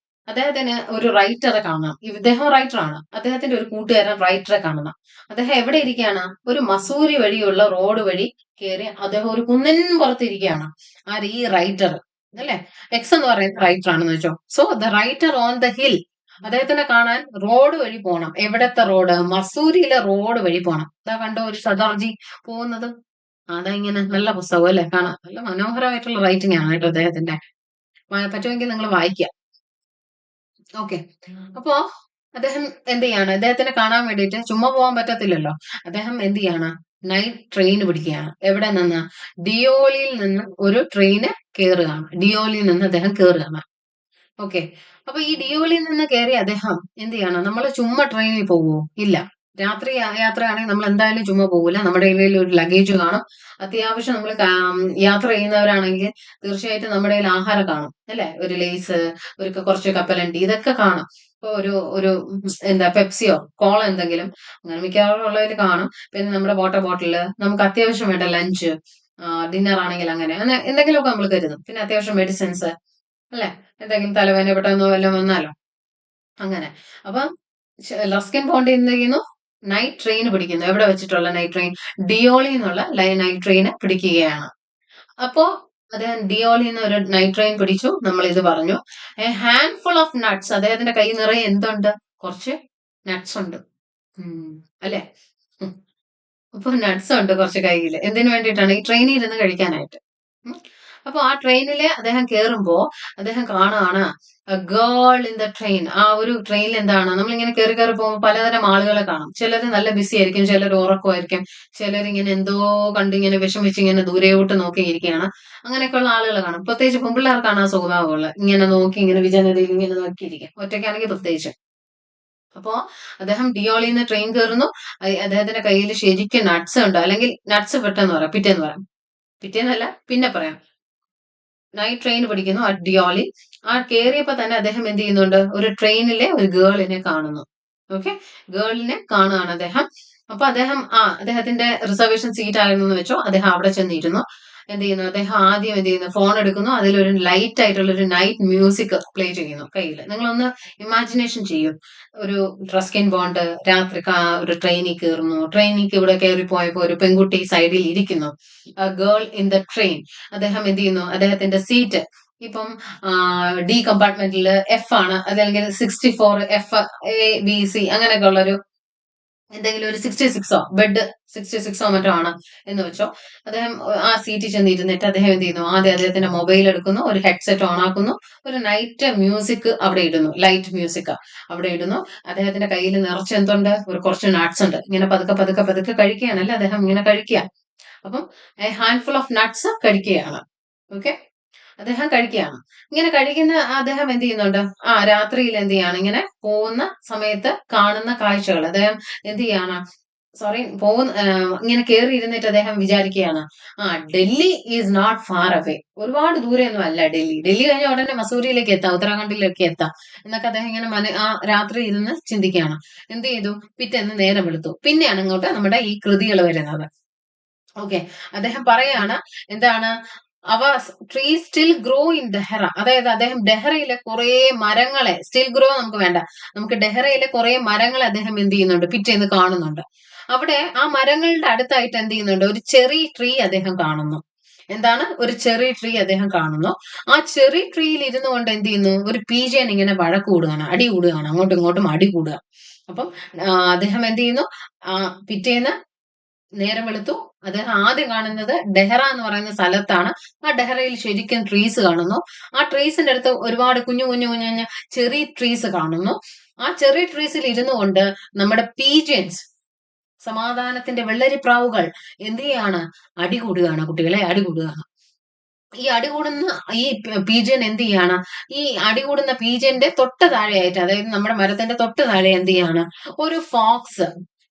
അദ്ദേഹത്തിന് ഒരു റൈറ്ററെ കാണണം. ഇദ്ദേഹം റൈറ്ററാണ്. അദ്ദേഹത്തിന്റെ ഒരു കൂട്ടുകാരൻ റൈറ്ററെ കാണണം. അദ്ദേഹം എവിടെ ഇരിക്കുകയാണ്? ഒരു മസൂരി വഴിയുള്ള റോഡ് വഴി കയറി അദ്ദേഹം ഒരു കുന്നിൻ പുറത്തിരിക്കുകയാണ്. ഈ റൈറ്റർ അല്ലെ, എക്സ് എന്ന് പറയുന്ന റൈറ്റർ ആണെന്ന് വെച്ചോ. So the writer on the hill, അദ്ദേഹത്തിനെ കാണാൻ റോഡ് വഴി പോകണം. എവിടത്തെ റോഡ്? മസൂരിയിലെ റോഡ് വഴി പോകണം. അതാ കണ്ടോ ഒരു സദാർജി പോകുന്നത്. അതാ ഇങ്ങനെ നല്ല പുസ്തകം അല്ലെ, കാണാൻ നല്ല മനോഹരമായിട്ടുള്ള റൈറ്റിംഗ് ആണ് കേട്ടോ അദ്ദേഹത്തിന്റെ. പറ്റുമെങ്കിൽ നിങ്ങൾ വായിക്കുക. ഓക്കെ. അപ്പോ അദ്ദേഹം എന്ത് ചെയ്യാണ്? അദ്ദേഹത്തിനെ കാണാൻ വേണ്ടിയിട്ട് ചുമ്മാ പോകാൻ പറ്റത്തില്ലല്ലോ. അദ്ദേഹം എന്ത് ചെയ്യാണ്? നൈറ്റ് ട്രെയിൻ പിടിക്കുകയാണ്. എവിടെ നിന്ന്? ഡിയോളിയിൽ നിന്ന് ഒരു ട്രെയിന് കയറുകയാണ്. ഡിയോളിയിൽ നിന്ന് അദ്ദേഹം കയറുകയാണ്. ഓക്കെ. അപ്പൊ ഈ ഡിയോളിൽ നിന്ന് കയറി അദ്ദേഹം എന്ത് ചെയ്യണം? നമ്മൾ ചുമ്മാ ട്രെയിനിൽ പോകുമോ? ഇല്ല. രാത്രി യാത്രയാണെങ്കിൽ നമ്മൾ എന്തായാലും ചുമ്മാ പോകില്ല. നമ്മുടെ കയ്യിൽ ഒരു ലഗേജ് കാണും. അത്യാവശ്യം നമ്മൾ യാത്ര ചെയ്യുന്നവരാണെങ്കിൽ തീർച്ചയായിട്ടും നമ്മുടെ കയ്യിൽ ആഹാരം കാണും അല്ലെ. ഒരു ലേസ്, കുറച്ച് കപ്പലണ്ടി, ഇതൊക്കെ കാണും. ഇപ്പൊ ഒരു എന്താ പെപ്സിയോ കോള എന്തെങ്കിലും അങ്ങനെ മിക്കവാറും ഉള്ളതിൽ കാണും. പിന്നെ നമ്മുടെ വാട്ടർ ബോട്ടില്, നമുക്ക് അത്യാവശ്യം വേണ്ട ലഞ്ച്, ഡിന്നർ ആണെങ്കിൽ അങ്ങനെ എന്തെങ്കിലുമൊക്കെ നമ്മൾ കരുതും. പിന്നെ അത്യാവശ്യം മെഡിസിൻസ് അല്ലെ, എന്തെങ്കിലും തലവേദന പെട്ടെന്നോ വല്ലതും വന്നാലോ അങ്ങനെ. അപ്പം റസ്കിൻ ബോണ്ട് എന്ത് ചെയ്യുന്നു? നൈറ്റ് ട്രെയിൻ പിടിക്കുന്നു. എവിടെ വെച്ചിട്ടുള്ള നൈറ്റ് ട്രെയിൻ? ഡിയോളി എന്നുള്ള നൈറ്റ് ട്രെയിൻ പിടിക്കുകയാണ്. അപ്പോ അദ്ദേഹം ഡിയോളിൽ നിന്ന് ഒരു നൈറ്റ് ട്രെയിൻ പിടിച്ചു. നമ്മൾ ഇത് പറഞ്ഞു. A hand full of nuts, അദ്ദേഹത്തിന്റെ കൈ നിറയെ എന്തുണ്ട്? കുറച്ച് നട്ട്സ് ഉണ്ട് അല്ലെ. അപ്പൊ നട്ട്സ് ഉണ്ട് കുറച്ച് കയ്യിൽ. എന്തിനു വേണ്ടിയിട്ടാണ്? ഈ ട്രെയിനിൽ ഇരുന്ന് കഴിക്കാനായിട്ട്. അപ്പൊ ആ ട്രെയിനില് അദ്ദേഹം കേറുമ്പോ അദ്ദേഹം കാണുകയാണ് ഗേൾ ഇൻ ദ ട്രെയിൻ. ആ ഒരു ട്രെയിനിൽ എന്താണ്, നമ്മളിങ്ങനെ കയറി പോകുമ്പോൾ പലതരം ആളുകളെ കാണും. ചിലർ നല്ല ബിസി ആയിരിക്കും, ചിലർ ഉറക്കമായിരിക്കും, ചിലർ ഇങ്ങനെ എന്തോ കണ്ടിങ്ങനെ വിഷമിച്ച് ഇങ്ങനെ ദൂരെയോട്ട് നോക്കിയിരിക്കുകയാണ്. അങ്ങനെയൊക്കെയുള്ള ആളുകളെ കാണും. പ്രത്യേകിച്ച് പെൺപിള്ളേർക്കാണ് ആ സ്വഭാവമുള്ളത്. ഇങ്ങനെ നോക്കി ഇങ്ങനെ വിജനതയിൽ ഇങ്ങനെ നോക്കിയിരിക്കും, ഒറ്റയ്ക്കാണെങ്കിൽ പ്രത്യേകിച്ച്. അപ്പോ അദ്ദേഹം ഡിയോളിൽ നിന്ന് ട്രെയിൻ കയറുന്നു. അദ്ദേഹത്തിന്റെ കയ്യിൽ ശരിക്കും നട്ട്സ് ഉണ്ട്. അല്ലെങ്കിൽ നട്ട്സ് പിറ്റേന്ന് പറയാം. പിറ്റേന്നല്ല, പിന്നെ പറയാം. നൈറ്റ് ട്രെയിൻ പിടിക്കുന്നു ഡിയോളി. കയറിയപ്പോ തന്നെ അദ്ദേഹം എന്ത് ചെയ്യുന്നുണ്ട്? ഒരു ട്രെയിനിലെ ഒരു ഗേളിനെ കാണുന്നു. ഓക്കെ. ഗേളിനെ കാണുകയാണ് അദ്ദേഹം. അപ്പൊ അദ്ദേഹത്തിന്റെ റിസർവേഷൻ സീറ്റ് ആയിരുന്നു എന്ന് വെച്ചോ. അദ്ദേഹം അവിടെ ചെന്നിരുന്നു. എന്ത് ചെയ്യുന്നു? അദ്ദേഹം ആദ്യം എന്ത് ചെയ്യുന്നു? ഫോൺ എടുക്കുന്നു. അതിലൊരു ലൈറ്റ് ആയിട്ടുള്ള ഒരു നൈറ്റ് മ്യൂസിക് പ്ലേ ചെയ്യുന്നു കയ്യിൽ. നിങ്ങളൊന്ന് ഇമാജിനേഷൻ ചെയ്യും. ഒരു റസ്കിൻ ബോണ്ട് രാത്രി ഒരു ട്രെയിനിൽ കയറുന്നു. ട്രെയിനിക്ക് ഇവിടെ കയറി പോയപ്പോ ഒരു പെൺകുട്ടി സൈഡിൽ ഇരിക്കുന്നു. Girl in the train. അദ്ദേഹം എന്ത് ചെയ്യുന്നു? അദ്ദേഹത്തിന്റെ സീറ്റ് ഇപ്പം ഡി കമ്പാർട്ട്മെന്റിൽ എഫ് ആണ്, അതല്ലെങ്കിൽ 64 എഫ്, എ, ബി, സി അങ്ങനെയൊക്കെ ഉള്ളൊരു എന്തെങ്കിലും ഒരു 66 ബെഡ് 66 മറ്റോ ആണ് എന്ന് വെച്ചോ. അദ്ദേഹം ആ സീറ്റിൽ ചെന്നിരുന്നിട്ട് അദ്ദേഹം എന്ത് ചെയ്യുന്നു, ആദ്യം അദ്ദേഹത്തിന്റെ മൊബൈൽ എടുക്കുന്നു, ഒരു ഹെഡ്സെറ്റ് ഓൺ ആക്കുന്നു, ഒരു നൈറ്റ് മ്യൂസിക് അവിടെ ഇടുന്നു, ലൈറ്റ് മ്യൂസിക് അവിടെ ഇടുന്നു. അദ്ദേഹത്തിന്റെ കയ്യിൽ നിറച്ച് എന്തുണ്ട്, ഒരു കുറച്ച് നട്ട്സ് ഉണ്ട്. ഇങ്ങനെ പതുക്കെ പതുക്കെ പതുക്കെ കഴിക്കുകയാണല്ലേ അദ്ദേഹം ഇങ്ങനെ കഴിക്കുക. അപ്പം ഹാൻഡ്ഫുൾ ഓഫ് നട്ട്സ് കഴിക്കുകയാണ്. ഓക്കെ, അദ്ദേഹം കഴിക്കുകയാണ്. ഇങ്ങനെ കഴിക്കുന്ന അദ്ദേഹം എന്ത് ചെയ്യുന്നുണ്ട്, രാത്രിയിൽ എന്ത് ചെയ്യാണ്, ഇങ്ങനെ പോകുന്ന സമയത്ത് കാണുന്ന കാഴ്ചകൾ അദ്ദേഹം എന്ത് ചെയ്യാണ്, പോകുന്ന ഇങ്ങനെ കയറി ഇരുന്നിട്ട് അദ്ദേഹം വിചാരിക്കുകയാണ്, Delhi is not far away, ഒരുപാട് ദൂരെയൊന്നും അല്ല ഡൽഹി. ഡൽഹി കഴിഞ്ഞ ഉടനെ മസൂരിയിലേക്ക് എത്താം, ഉത്തരാഖണ്ഡിലേക്ക് എത്താം എന്നൊക്കെ അദ്ദേഹം ഇങ്ങനെ രാത്രി ഇരുന്ന് ചിന്തിക്കുകയാണ്. എന്ത് ചെയ്തു, പിറ്റേന്ന് നേരം വെളുത്തു. പിന്നെയാണ് ഇങ്ങോട്ട് നമ്മുടെ ഈ കൃതികൾ വരുന്നത്. ഓക്കെ, അദ്ദേഹം പറയാണ് എന്താണ്, അവ ട്രീ സ്റ്റിൽ ഗ്രോ ഇൻ ഡെഹ്റ. അതായത് അദ്ദേഹം ഡെഹ്റയിലെ കുറെ മരങ്ങളെ, സ്റ്റിൽ ഗ്രോ നമുക്ക് വേണ്ട, നമുക്ക് ഡെഹ്റയിലെ കുറെ മരങ്ങളെ അദ്ദേഹം എന്ത് ചെയ്യുന്നുണ്ട്, പിറ്റേന്ന് കാണുന്നുണ്ട്. അവിടെ ആ മരങ്ങളുടെ അടുത്തായിട്ട് എന്ത് ചെയ്യുന്നുണ്ട്, ഒരു ചെറി ട്രീ അദ്ദേഹം കാണുന്നു. എന്താണ്, ഒരു ചെറി ട്രീ അദ്ദേഹം കാണുന്നു. ആ ചെറി ട്രീയിൽ ഇരുന്നു കൊണ്ട് എന്ത് ചെയ്യുന്നു, ഒരു പീജിയൻ ഇങ്ങനെ വഴക്ക് കൂടുകയാണ്, അടി കൂടുകയാണ്, അങ്ങോട്ടും ഇങ്ങോട്ടും അടി കൂടുക. അപ്പം അദ്ദേഹം എന്ത് ചെയ്യുന്നു, പിറ്റേന്ന് നേരം വെളുത്തു. അദ്ദേഹം ആദ്യം കാണുന്നത് ഡെഹ്റ എന്ന് പറയുന്ന സ്ഥലത്താണ്. ആ ഡെഹ്റയിൽ ശരിക്കും ട്രീസ് കാണുന്നു. ആ ട്രീസിന്റെ അടുത്ത് ഒരുപാട് കുഞ്ഞു കുഞ്ഞു കുഞ്ഞു കുഞ്ഞു ചെറി ട്രീസ് കാണുന്നു. ആ ചെറി ട്രീസിൽ ഇരുന്നു കൊണ്ട് നമ്മുടെ പീജിയൻസ്, സമാധാനത്തിന്റെ വെള്ളരിപ്രാവുകൾ എന്ത് ചെയ്യാണ്, അടികൂടുകയാണ്, കുട്ടികളെ അടികൂടുകയാണ്. ഈ അടികൂടുന്ന ഈ പീജിയൻ എന്ത് ചെയ്യാണ്, ഈ അടികൂടുന്ന പീജിയന്റെ തൊട്ട് താഴെയായിട്ട്, അതായത് നമ്മുടെ മരത്തിന്റെ തൊട്ട് താഴെ എന്ത് ചെയ്യാണ്, ഒരു ഫോക്സ്,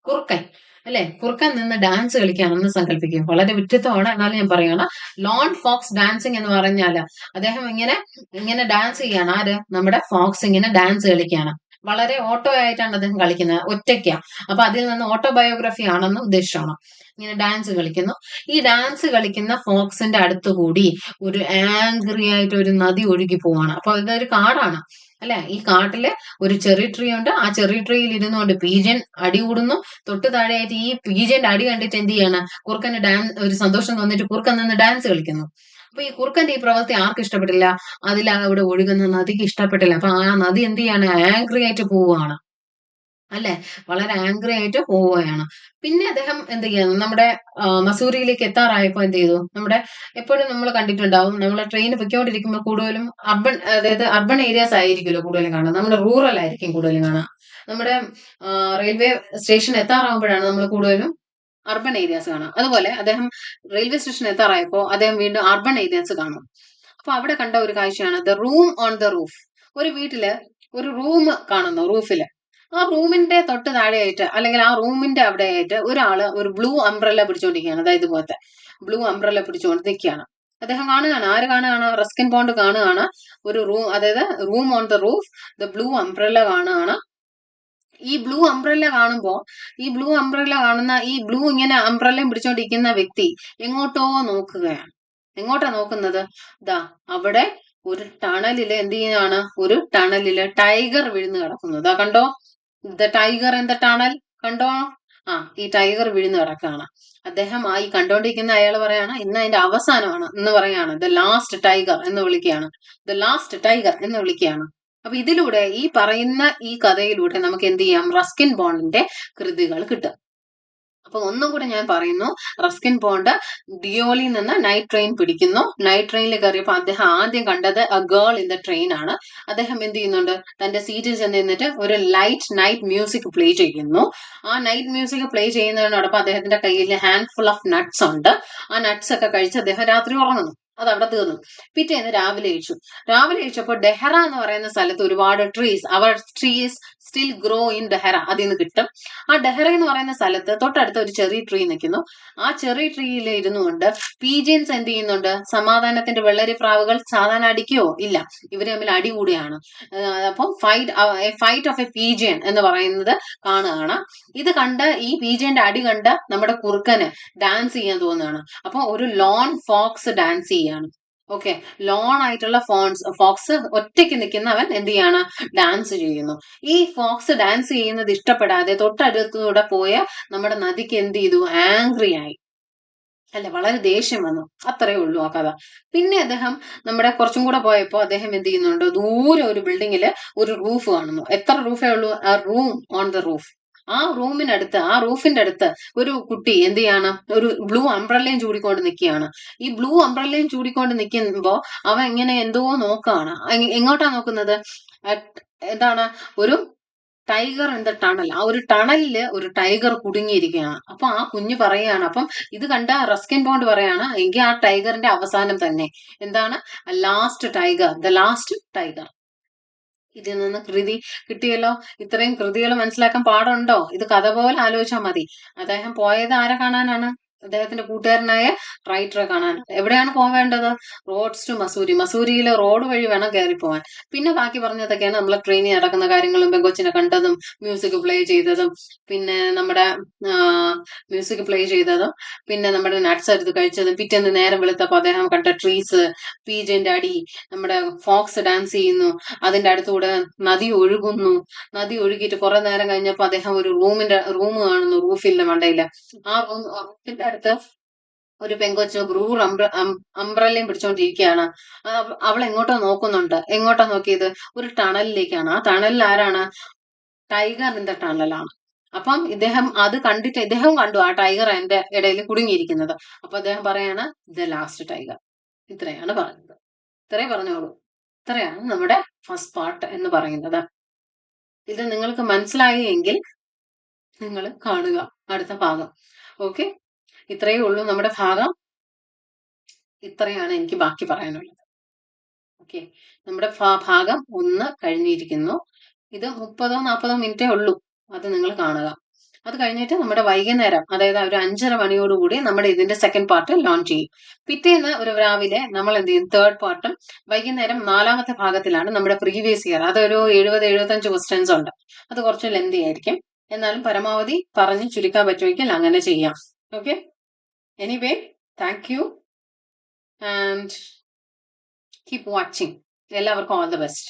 കുറുക്കൻ അല്ലെ, കുറുക്കൻ നിന്ന് ഡാൻസ് കളിക്കുകയാണെന്ന് സങ്കല്പിക്കും. വളരെ വിഡ്ഢിത്തമാണ്, എന്നാലും ഞാൻ പറയാണ്. ലോൺ ഫോക്സ് ഡാൻസിങ് എന്ന് പറഞ്ഞാല് അദ്ദേഹം ഇങ്ങനെ ഇങ്ങനെ ഡാൻസ് ചെയ്യാണ്. ആര്, നമ്മുടെ ഫോക്സ് ഇങ്ങനെ ഡാൻസ് കളിക്കുകയാണ്. വളരെ ഓട്ടോ ആയിട്ടാണ് അദ്ദേഹം കളിക്കുന്നത്, ഒറ്റയ്ക്ക. അപ്പൊ അതിൽ നിന്ന് ഓട്ടോബയോഗ്രഫി ആണെന്ന് ഉദ്ദേശിച്ചാണ്. ഇങ്ങനെ ഡാൻസ് കളിക്കുന്നു. ഈ ഡാൻസ് കളിക്കുന്ന ഫോക്സിന്റെ അടുത്തുകൂടി ഒരു ആംഗ്രി ആയിട്ട് ഒരു നദി ഒഴുകി പോവാണ്. അപ്പൊ ഇതൊരു കാടാണ് അല്ലെ. ഈ കാട്ടില് ഒരു ചെറി ട്രീ ഉണ്ട്. ആ ചെറി ട്രീയിൽ ഇരുന്നുകൊണ്ട് പീജൻ അടി കൂടുന്നു. തൊട്ട് താഴെയായിട്ട് ഈ പീജന്റെ അടി കണ്ടിട്ട് എന്ത് ചെയ്യാണ്, കുറുക്കന് ഒരു സന്തോഷം തോന്നിയിട്ട് കുറുക്കൻ നിന്ന് ഡാൻസ് കളിക്കുന്നു. അപ്പൊ ഈ കുറുക്കന്റെ ഈ പ്രവൃത്തി ആർക്കും ഇഷ്ടപ്പെട്ടില്ല, അവിടെ ഒഴുകുന്ന നദിക്ക് ഇഷ്ടപ്പെട്ടില്ല. അപ്പൊ ആ നദി എന്ത് ചെയ്യാണ്, ആംഗ്രി ആയിട്ട് പോവുകയാണ് അല്ലെ, വളരെ ആംഗ്രി ആയിട്ട് പോവുകയാണ്. പിന്നെ അദ്ദേഹം എന്ത് ചെയ്യുന്നു, നമ്മുടെ മസൂരിയിലേക്ക് എത്താറായപ്പോ എന്ത് ചെയ്തു, നമ്മുടെ എപ്പോഴും നമ്മൾ കണ്ടിട്ടുണ്ടാവും, നമ്മൾ ട്രെയിൻ പൊയ്ക്കൊണ്ടിരിക്കുമ്പോൾ കൂടുതലും അതായത് അർബൻ ഏരിയാസ് ആയിരിക്കുമല്ലോ കൂടുതലും കാണുക, നമ്മുടെ റൂറൽ ആയിരിക്കും കൂടുതലും കാണുക. നമ്മുടെ റെയിൽവേ സ്റ്റേഷൻ എത്താറാകുമ്പോഴാണ് നമ്മൾ കൂടുതലും അർബൻ ഏരിയാസ് കാണുക. അതുപോലെ അദ്ദേഹം റെയിൽവേ സ്റ്റേഷൻ എത്താറായപ്പോ അദ്ദേഹം വീണ്ടും അർബൻ ഏരിയാസ് കാണും. അപ്പൊ അവിടെ കണ്ട ഒരു കാഴ്ചയാണ് the room on the roof. ഒരു വീട്ടില് ഒരു റൂം കാണുന്നു, റൂഫില്. ആ റൂമിന്റെ തൊട്ട് താഴെയായിട്ട്, അല്ലെങ്കിൽ ആ റൂമിന്റെ അവിടെ ആയിട്ട് ഒരാള് ഒരു ബ്ലൂ അംബ്രല്ല പിടിച്ചോണ്ടിരിക്കുകയാണ്. അതായത് ഇതുപോലത്തെ ബ്ലൂ അംബ്രല്ല പിടിച്ചുകൊണ്ട് നിൽക്കുകയാണ്. അദ്ദേഹം കാണുകയാണ്, ആര് കാണുകയാണ്, റസ്കിൻ ബോണ്ട് കാണുകയാണ്. ഒരു റൂം, അതായത് room on the roof, the blue umbrella കാണുകയാണ്. ഈ ബ്ലൂ അംബ്രല്ല കാണുമ്പോ, ഈ ബ്ലൂ അംബ്രല്ല കാണുന്ന, ഈ ബ്ലൂ ഇങ്ങനെ അംബ്രല്ലയും പിടിച്ചോണ്ടിരിക്കുന്ന വ്യക്തി എങ്ങോട്ടോ നോക്കുകയാണ്. എങ്ങോട്ടാ നോക്കുന്നത്, ദാ അവിടെ ഒരു ടണലില് എന്ത് ചെയ്യുകയാണ്, ഒരു ടണലില് ടൈഗർ വിഴുന്ന് കിടക്കുന്നു. ദാ കണ്ടോ, the tiger in the tunnel, കണ്ടോ. ഈ ടൈഗർ വിഴുന്ന് കിടക്കുകയാണ്. അദ്ദേഹം ഈ കണ്ടോണ്ടിരിക്കുന്ന അയാൾ പറയാണ്, ഇന്ന് അതിന്റെ അവസാനമാണ് എന്ന് പറയാണ്. ദ ലാസ്റ്റ് ടൈഗർ എന്ന് വിളിക്കുകയാണ്. ദ ലാസ്റ്റ് ടൈഗർ എന്ന് വിളിക്കുകയാണ്. അപ്പൊ ഇതിലൂടെ, ഈ പറയുന്ന ഈ കഥയിലൂടെ നമുക്ക് എന്ത് ചെയ്യാം, റസ്കിൻ ബോണ്ടിന്റെ കൃതികൾ കിട്ടും. അപ്പൊ ഒന്നും കൂടെ ഞാൻ പറയുന്നു, റസ്കിൻ ബോണ്ട് ഡിയോളിൽ നിന്ന് നൈറ്റ് ട്രെയിൻ പിടിക്കുന്നു. നൈറ്റ് ട്രെയിനിൽ കയറിയപ്പോൾ അദ്ദേഹം ആദ്യം കണ്ടത് A girl in the train ആണ്. അദ്ദേഹം എന്ത് ചെയ്യുന്നുണ്ട്, തന്റെ സീറ്റിൽ ചെന്ന് നിന്നിട്ട് ഒരു ലൈറ്റ് നൈറ്റ് മ്യൂസിക് പ്ലേ ചെയ്യുന്നു. ആ നൈറ്റ് മ്യൂസിക് പ്ലേ ചെയ്യുന്നതിനോടൊപ്പം അദ്ദേഹത്തിന്റെ കയ്യിൽ ഹാൻഡ് ഫുൾ ഓഫ് നട്ട്സ് ഉണ്ട്. ആ നട്ട്സ് ഒക്കെ കഴിച്ച് അദ്ദേഹം രാത്രി ഉറങ്ങുന്നു. അത് അവിടെ തീർന്നു. പിറ്റേന്ന് രാവിലെ കഴിച്ചപ്പോൾ ഡെഹ്റ എന്ന് പറയുന്ന സ്ഥലത്ത് ഒരുപാട് ട്രീസ്, അവർ trees still grow in Dehra, അതിൽ നിന്ന് കിട്ടും. ആ ഡെഹ്റ എന്ന് പറയുന്ന സ്ഥലത്ത് തൊട്ടടുത്ത് ഒരു ചെറി ട്രീ നിൽക്കുന്നു. ആ ചെറി ട്രീയിൽ ഇരുന്നുകൊണ്ട് പീജിയൻസ് എന്ത് ചെയ്യുന്നുണ്ട്, സമാധാനത്തിന്റെ വെള്ളരിപ്രാവുകൾ സാധാരണ അടിക്കുകയോ ഇല്ല, ഇവര് തമ്മിൽ അടി കൂടിയാണ്. അപ്പം ഫൈറ്റ് ഓഫ് എ പീജിയൻ എന്ന് പറയുന്നത് കാണുകയാണ്. ഇത് കണ്ട്, ഈ പീജിയന്റെ അടി കണ്ട് നമ്മുടെ കുറുക്കന് ഡാൻസ് ചെയ്യാൻ തോന്നുകയാണ്. അപ്പൊ ഒരു ലോൺ ഫോക്സ് ഡാൻസ് ചെയ്യാണ്. ഓക്കെ, ലോൺ ആയിട്ടുള്ള ഫോക്സ് ഒറ്റയ്ക്ക് നിൽക്കുന്നവൻ എന്ത് ചെയ്യാണ്, ഡാൻസ് ചെയ്യുന്നു. ഈ ഫോക്സ് ഡാൻസ് ചെയ്യുന്നത് ഇഷ്ടപ്പെടാതെ തൊട്ടടുത്തൂടെ പോയ നമ്മുടെ നദിക്ക് എന്ത് ചെയ്തു, ആംഗ്രി ആയി അല്ലെ, വളരെ ദേഷ്യം വന്നു. അത്രയേ ഉള്ളൂ ആ കഥ. പിന്നെ അദ്ദേഹം നമ്മുടെ കുറച്ചും കൂടെ പോയപ്പോ അദ്ദേഹം എന്ത് ചെയ്യുന്നുണ്ട്, ദൂരെ ഒരു ബിൽഡിങ്ങില് ഒരു റൂഫ് കാണുന്നു. എത്ര റൂഫേ ഉള്ളൂ, ആ റൂം ഓൺ ദ റൂഫ്. ആ റൂഫിന്റെ അടുത്ത് ഒരു കുട്ടി എന്ത് ചെയ്യാണ്, ഒരു ബ്ലൂ അംബ്രല്ലയും ചൂടിക്കൊണ്ട് നിൽക്കുകയാണ്. ഈ ബ്ലൂ അംബ്രല്ലയും ചൂടിക്കൊണ്ട് നിൽക്കുമ്പോ അവൻ ഇങ്ങനെ എന്തോ നോക്കുകയാണ്. എങ്ങോട്ടാ നോക്കുന്നത്? എന്താണ്, ഒരു ടൈഗർ ഇൻ ദ ടണൽ. ആ ഒരു ടണലില് ഒരു ടൈഗർ കുടുങ്ങിയിരിക്കുകയാണ്. അപ്പൊ ആ കുഞ്ഞ് പറയാണ്, അപ്പം ഇത് കണ്ട റസ്കിൻ ബോണ്ട് പറയാണ്, എങ്കിൽ ആ ടൈഗറിന്റെ അവസാനം തന്നെ എന്താണ്, ദ ലാസ്റ്റ് ടൈഗർ. ഇതിൽ നിന്ന് കൃതി കിട്ടിയല്ലോ. ഇത്രയും കൃതികൾ മനസ്സിലാക്കാൻ പാടുണ്ടോ? ഇത് കഥ പോലെ ആലോചിച്ചാൽ മതി. അദ്ദേഹം പോയത് ആരെ കാണാനാണ്? അദ്ദേഹത്തിന്റെ കൂട്ടുകാരനായ റൈറ്ററെ കാണാൻ. എവിടെയാണ് പോവേണ്ടത്? Roads to Mussoorie. മസൂരിയിലെ റോഡ് വഴി വേണം കയറി പോവാൻ. പിന്നെ ബാക്കി പറഞ്ഞതൊക്കെയാണ് നമ്മളെ ട്രെയിനിൽ നടക്കുന്ന കാര്യങ്ങളും, പെങ്കൊച്ചിനെ കണ്ടതും, മ്യൂസിക് പ്ലേ ചെയ്തതും, പിന്നെ നമ്മുടെ മ്യൂസിക് പ്ലേ ചെയ്തതും, പിന്നെ നമ്മുടെ നട്ട്സ് എടുത്ത് കഴിച്ചതും, പിറ്റേന്ന് നേരം വെളുത്തപ്പോ അദ്ദേഹം കണ്ട ട്രീസ്, പീജന്റെ അടി, നമ്മുടെ ഫോക്സ് ഡാൻസ് ചെയ്യുന്നു, അതിന്റെ അടുത്തൂടെ നദി ഒഴുകുന്നു. നദി ഒഴുകിയിട്ട് കുറെ നേരം കഴിഞ്ഞപ്പോ അദ്ദേഹം ഒരു റൂം കാണുന്നു റൂഫിന്റെ മണ്ടയില്. ആ റൂഫിന്റെ അടുത്ത് ഒരു പെങ്കൊച്ച് ബ്രൂർ അംബ്രല്ലയും പിടിച്ചോണ്ടിരിക്കുകയാണ്. അവൾ എങ്ങോട്ടോ നോക്കുന്നുണ്ട്. എങ്ങോട്ടാ നോക്കിയത്? ഒരു ടണലിലേക്കാണ്. ആ ടണലിൽ ആരാണ്? ടൈഗർ ഇൻ ദ ടണലാണ്. അപ്പം ഇദ്ദേഹം കണ്ടു ആ ടൈഗർ അതിന്റെ ഇടയിൽ കുടുങ്ങിയിരിക്കുന്നത്. അപ്പൊ അദ്ദേഹം പറയാണ്, ദ ലാസ്റ്റ് ടൈഗർ. ഇത്രയാണ് പറഞ്ഞത്. ഇത്രേ പറഞ്ഞോളൂ. ഇത്രയാണ് നമ്മുടെ ഫസ്റ്റ് പാർട്ട് എന്ന് പറയുന്നത്. ഇത് നിങ്ങൾക്ക് മനസ്സിലായി എങ്കിൽ നിങ്ങൾ കാണുക അടുത്ത ഭാഗം. ഓക്കെ, ഇത്രയേ ഉള്ളൂ നമ്മുടെ ഭാഗം. ഇത്രയാണ് എനിക്ക് ബാക്കി പറയാനുള്ളത്. ഓക്കെ, നമ്മുടെ ഭാഗം 1 കഴിഞ്ഞിരിക്കുന്നു. ഇത് 30-40 മിനിറ്റേ ഉള്ളൂ. അത് നിങ്ങൾ കാണുക. അത് കഴിഞ്ഞിട്ട് നമ്മുടെ വൈകുന്നേരം, അതായത് ഒരു 5:30 മണിയോടുകൂടി നമ്മുടെ ഇതിന്റെ സെക്കൻഡ് പാർട്ട് ലോഞ്ച് ചെയ്യും. പിറ്റേന്ന് ഒരു രാവിലെ നമ്മൾ എന്ത് ചെയ്യും? തേർഡ് പാർട്ടും. വൈകുന്നേരം 4ാമത്തെ ഭാഗത്തിലാണ് നമ്മുടെ പ്രീവിയസ് ഇയർ. അതൊരു 70-75 ക്വസ്റ്റ്യൻസ് ഉണ്ട്. അത് കുറച്ച് ലെന്തി ആയിരിക്കും. എന്നാലും പരമാവധി പറഞ്ഞ് ചുരുക്കാൻ പറ്റുമെങ്കിൽ അങ്ങനെ ചെയ്യാം. Okay, anyway, thank you and keep watching. എല്ലാവർക്കും ഓൾ ദ ബെസ്റ്റ്.